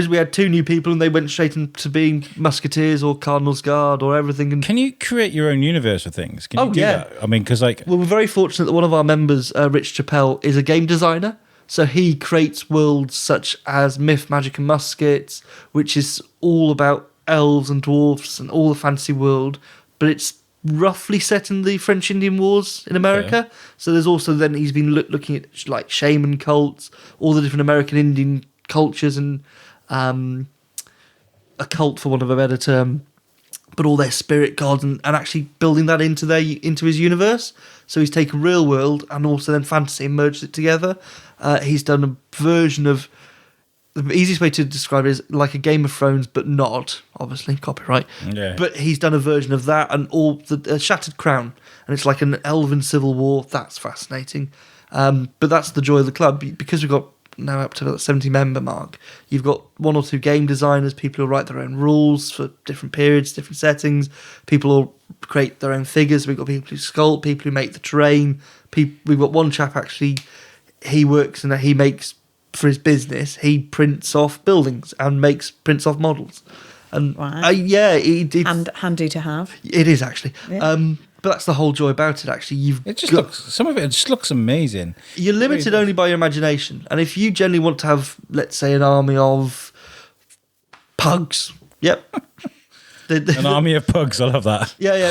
we had 2 new people and they went straight into being Musketeers or Cardinal's Guard or everything. And Can you create your own universe for things? Can you do that? I mean, because like... Well, we're very fortunate that one of our members, Rich Chappelle, is a game designer. So he creates worlds such as Myth, Magic and Muskets, which is all about elves and dwarfs and all the fantasy world, but it's roughly set in the French Indian Wars in America. Okay. So there's also then he's been looking at like shaman cults, all the different American Indian cultures and a cult, for want of a better term, but all their spirit gods and actually building that into his universe. So he's taken real world and also then fantasy and merged it together. He's done a version of... The easiest way to describe it is like a Game of Thrones, but not, obviously, copyright. Yeah. But he's done a version of that and all the Shattered Crown. And it's like an elven civil war. That's fascinating. But that's the joy of the club. Because we've got now up to the 70-member mark, you've got 1 or 2 game designers, people who write their own rules for different periods, different settings. People who create their own figures. We've got people who sculpt, people who make the terrain. We've got one chap, actually... He works and he makes, for his business, he prints off buildings and prints off models. And wow. Handy to have. It is actually. Yeah. But that's the whole joy about it. Actually, some of it just looks amazing. You're limited only by your imagination, and if you generally want to have, let's say, an army of pugs, yep. An army of pugs, I love that. Yeah.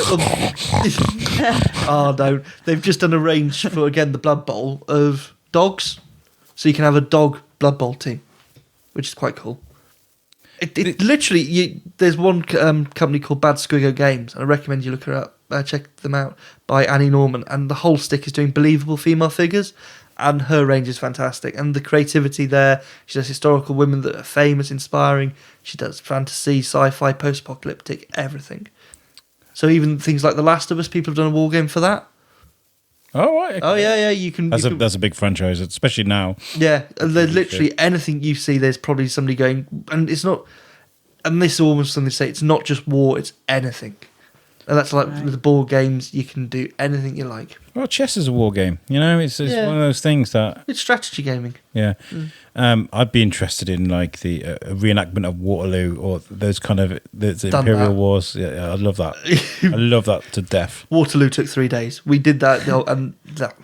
Oh no, they've just done a range for again the Blood Bowl of dogs, so you can have a dog Blood Bowl team, which is quite cool. It literally, there's one company called Bad Squiggo Games, and I recommend you look her up, check them out, by Annie Norman, and the whole stick is doing believable female figures, and her range is fantastic, and the creativity there. She does historical women that are famous, inspiring. She does fantasy, sci-fi, post-apocalyptic, everything. So even things like The Last of Us, people have done a war game for that. Oh, right. Okay. Oh, yeah. You can. That's a big franchise, especially now. Yeah, there's literally anything you see. There's probably somebody going, and it's not. And this is almost something to say. It's not just war; it's anything. And that's like with the board games. You can do anything you like. Well, chess is a war game. You know, it's one of those things that it's strategy gaming. Yeah, I'd be interested in like the reenactment of Waterloo or those kind of the Imperial Wars. Yeah, I love that. I love that to death. Waterloo took 3 days. We did that, and that.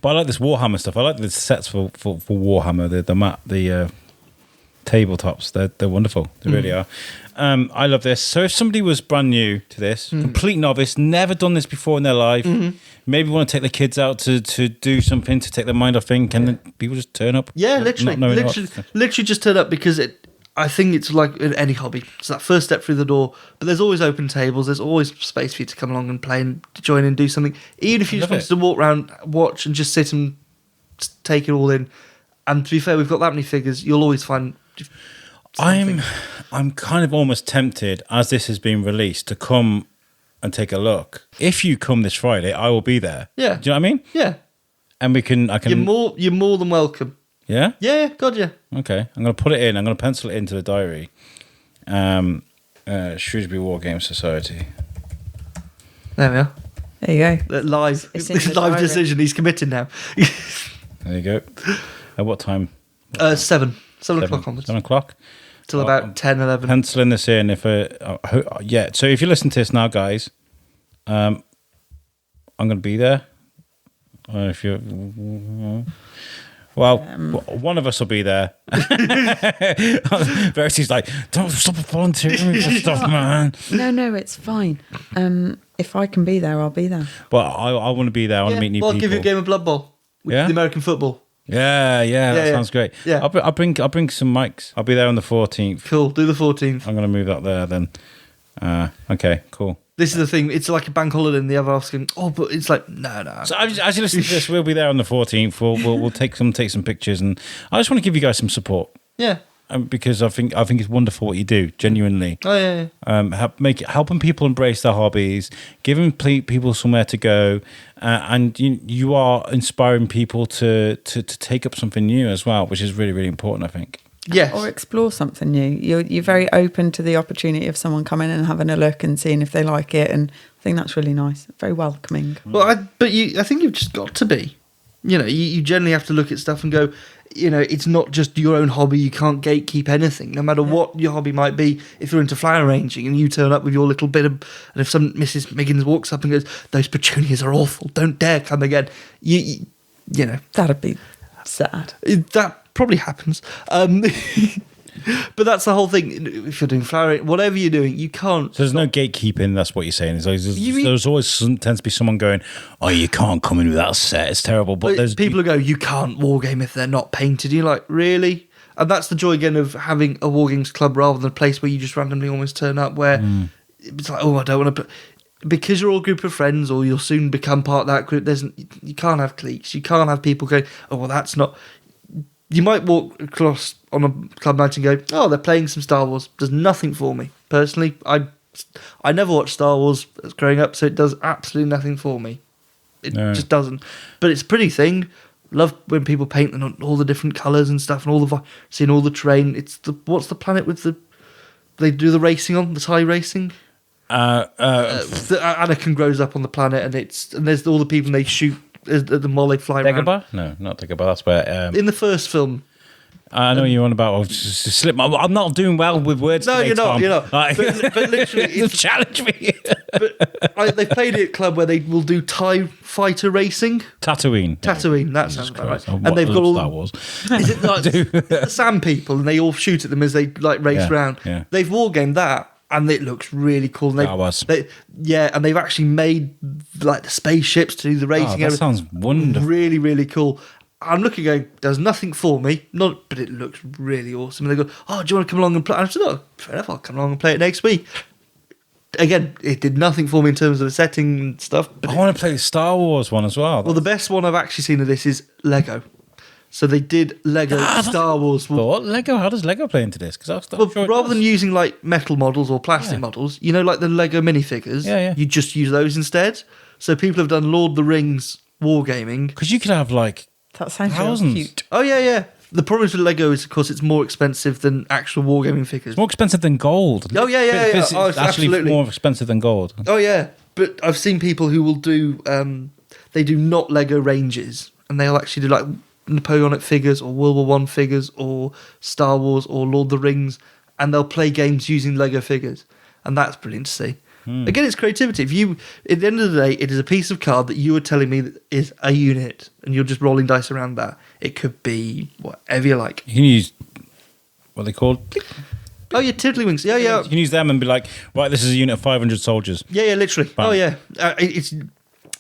But I like this Warhammer stuff. I like the sets for Warhammer. The tabletops. They're wonderful. They really are. I love this. So if somebody was brand new to this, complete novice, never done this before in their life, maybe want to take their kids out to do something to take their mind off things, can people just turn up? Yeah, literally just turn up because I think it's like in any hobby. It's that first step through the door, but there's always open tables. There's always space for you to come along and play and join and do something. Even if you just wanted to walk around, watch and just sit and take it all in. And to be fair, we've got that many figures. You'll always find something. I'm kind of almost tempted, as this has been released, to come and take a look. If you come this Friday, I will be there. Yeah. Do you know what I mean? Yeah. And I can. You're more than welcome. Yeah? Yeah, God, yeah. Okay. I'm going to put it in. I'm going to pencil it into the diary. Shrewsbury Wargames Society. There we are. There you go. Live. This is live decision. He's committed now. There you go. At what time? 7 o'clock onwards. 7 o'clock. Till about 10, 11. Penciling this in. So if you listen to this now, guys, I'm going to be there. If you, well, one of us will be there. Verity's like, don't stop volunteering for stuff, man. No, it's fine. If I can be there, I'll be there. But I want to be there. I want to meet new people. I'll give you a game of Blood Bowl with the American football. Yeah, that sounds great. Yeah. I'll bring some mics. I'll be there on the 14th. Cool. Do the 14th. I'm going to move that there then. Okay, cool. This is the thing. It's like a bank holiday, and the other half's going, but it's like, no. So as you listen to this, we'll be there on the 14th. We'll take some pictures, and I just want to give you guys some support. Yeah. Because I think it's wonderful what you do, genuinely. Oh yeah. Helping people embrace their hobbies, giving people somewhere to go, and you are inspiring people to take up something new as well, which is really, really important, I think. Yes. Or explore something new. You're very open to the opportunity of someone coming and having a look and seeing if they like it, and I think that's really nice. Very welcoming. Well, I think you've just got to be. You generally have to look at stuff and go, it's not just your own hobby. You can't gatekeep anything, no matter what your hobby might be. If you're into flower arranging and you turn up with your little bit of, and if some Mrs. Miggins walks up and goes, "Those petunias are awful. Don't dare come again." You know That'd be sad. that probably happens. But that's the whole thing. If you're doing flowering, whatever you're doing, you can't. So there's no gatekeeping. That's what you're saying. There's always tends to be someone going, "Oh, you can't come in with that set. It's terrible." But there's people who go, "You can't wargame if they're not painted." You're like, really? And that's the joy again of having a wargames club rather than a place where you just randomly almost turn up where it's like, "Oh, I don't want to." Because you're all a group of friends, or you'll soon become part of that group. You can't have cliques. You can't have people going, "Oh, well, that's not." You might walk across on a club night and go, "Oh, they're playing some Star Wars." Does nothing for me personally. I never watched Star Wars growing up, so it does absolutely nothing for me. It just doesn't. But it's a pretty thing. Love when people paint them on all the different colours and stuff, and seeing all the terrain. What's the planet with they do the racing on, the TIE racing? Anakin grows up on the planet, and there's all the people and they shoot. The mole they fly around. Dagobah? No, not Dagobah. That's where. In the first film. I know you're on about. I'll just slip. I'm not doing well with words. No, today, you're not. Tom. You're not. Like, but literally, challenge me. But they've played it at a club where they will do TIE fighter racing. Tatooine. That sounds about right. And they've got all Star Wars. Is it like the sand people, and they all shoot at them as they race around. Yeah. They've wargamed that. And it looks really cool. And and they've actually made the spaceships to do the racing. Oh, that sounds wonderful. Really, really cool. I'm looking, going, there's nothing for me, but it looks really awesome. And they go, "Oh, do you want to come along and play?" And I said, "Oh, fair enough, I'll come along and play it next week." Again, it did nothing for me in terms of the setting and stuff. But I want to play the Star Wars one as well. Well, the best one I've actually seen of this is Lego. So they did Lego Star Wars. But what Lego? How does Lego play into this? Because rather than using metal models or plastic models, like the Lego minifigures, you just use those instead. So people have done Lord of the Rings wargaming. Because you could have that sounds thousands. Cute. Oh yeah. The problem with Lego is, of course, it's more expensive than actual wargaming figures. It's more expensive than gold. Oh yeah. It's actually absolutely more expensive than gold. Oh yeah, but I've seen people who will do. They do not Lego ranges, and they'll actually do Napoleonic figures or World War I figures or Star Wars or Lord of the Rings, and they'll play games using Lego figures, and that's brilliant to see. Again, it's creativity. At the end of the day, it is a piece of card that you are telling me that is a unit, and you're just rolling dice around that. It could be whatever you like. You can use what are they called? Oh yeah, tiddlywinks. Yeah. You can use them and be like, right, this is a unit of 500 soldiers. Yeah, literally. Bam. Oh yeah,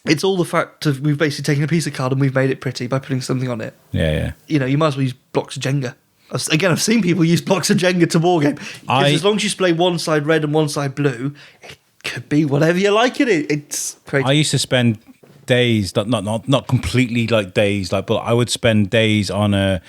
It's all the fact of we've basically taken a piece of card and we've made it pretty by putting something on it. Yeah. You might as well use blocks of Jenga. I've seen people use blocks of Jenga to wargame. Because as long as you display one side red and one side blue, it could be whatever you like in it. It's crazy. I used to spend days, not completely days, but I would spend days on a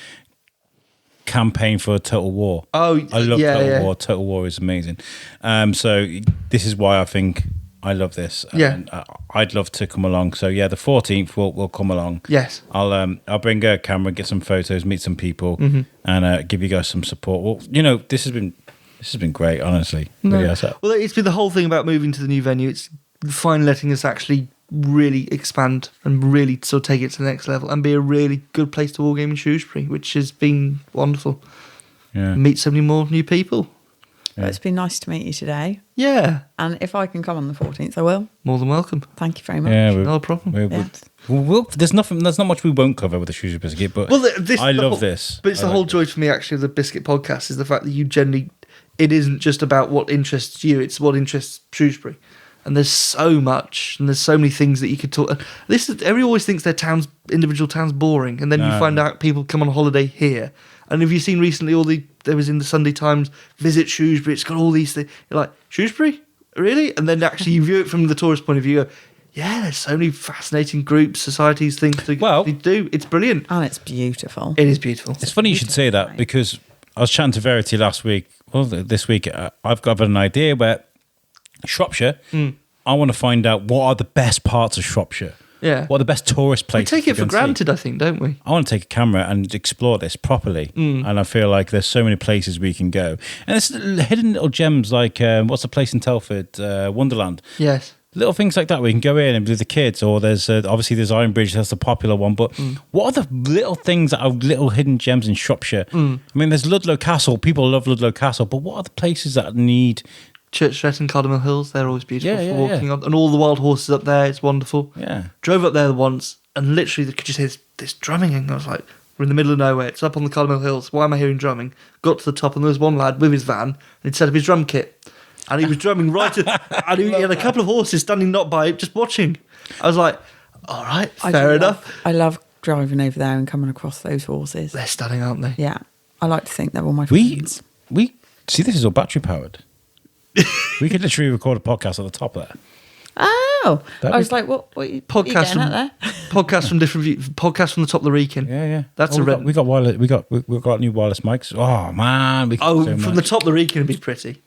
campaign for Total War. Oh, I love Total War. Total War is amazing. So this is why I think I love this. And I'd love to come along. So the 14th we'll come along. Yes. I'll bring a camera, get some photos, meet some people, and give you guys some support. Well, this has been great, honestly. No. Well, it's been the whole thing about moving to the new venue. It's finally letting us actually really expand and really sort of take it to the next level and be a really good place to wargame in Shrewsbury, which has been wonderful. Yeah. Meet so many more new people. But it's been nice to meet you today. Yeah. And if I can come on the 14th, I will. More than welcome. Thank you very much. Yeah, No problem. there's not much we won't cover with the Shrewsbury Biscuit, but I love this. But it's the whole joy for me, actually, of the Biscuit podcast is the fact that you generally, it isn't just about what interests you, it's what interests Shrewsbury. And there's so much, and there's so many things that you could talk. Everyone always thinks their individual towns boring, and then you find out people come on holiday here. And have you seen recently there was in the Sunday Times, visit Shrewsbury, it's got all these things. You're like, Shrewsbury? Really? And then actually you view it from the tourist point of view, you go, yeah, there's so many fascinating groups, societies, things to do. It's brilliant. And it's beautiful. It is beautiful. It's funny you should say that, because I was chatting to Verity last week. Well, this week, I've got an idea where Shropshire, I want to find out what are the best parts of Shropshire. Yeah. What are the best tourist places? We take it for granted, I think, don't we? I want to take a camera and explore this properly. And I feel like there's so many places we can go. And it's hidden little gems like, what's the place in Telford? Wonderland. Yes. Little things like that we can go in and with the kids, or there's obviously there's Ironbridge, that's the popular one, but what are the little things that are little hidden gems in Shropshire? I mean, there's Ludlow Castle, people love Ludlow Castle, but what are the places that need... Church Street and Cardinal Hills, they're always beautiful Yeah, for walking on. And all the wild horses up there, it's wonderful. Yeah. Drove up there once, and literally could you hear this drumming, and I was like, we're in the middle of nowhere, it's up on the Cardinal Hills, why am I hearing drumming? Got to the top, and there was one lad with his van, and he'd set up his drum kit. And he was drumming and he had a couple of horses standing not by it, just watching. I was like, all right, fair enough. I love driving over there and coming across those horses. They're stunning, aren't they? Yeah. I like to think they're all my friends. We see, this is all battery powered. We could literally record a podcast at the top there. Oh, I was like, what are you getting at there? Podcasts from different views, podcasts from the top of the Wrekin. Yeah. That's we got wireless. We got new wireless mics. Oh man, from the top of the Wrekin would be pretty.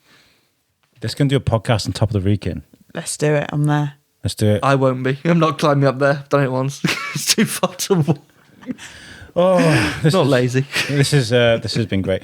Let's go and do a podcast on top of the Wrekin. Let's do it. I'm there. Let's do it. I won't be. I'm not climbing up there. I've done it once. It's too far to walk. Not lazy. This has been great.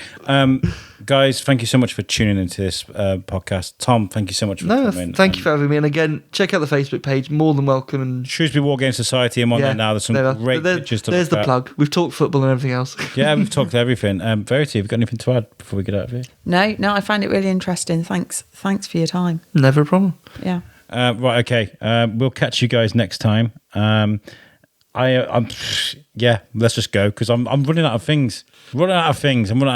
Guys, thank you so much for tuning into this podcast. Tom, thank you so much for coming. Thank you for having me. And again, check out the Facebook page. More than welcome. And Shrewsbury Wargames Society. I'm on there now. There's some great pictures to look at. There's the plug. We've talked football and everything else. Yeah, we've talked everything. Verity, have you got anything to add before we get out of here? No, I find it really interesting. Thanks for your time. Never a problem. Yeah. Right, okay. We'll catch you guys next time. Let's just go, because I'm running out of things. I'm running out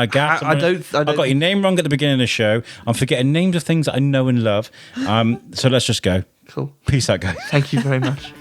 of gaps. I got your name wrong at the beginning of the show. I'm forgetting names of things that I know and love. So let's just go. Cool. Peace out, guys. Thank you very much.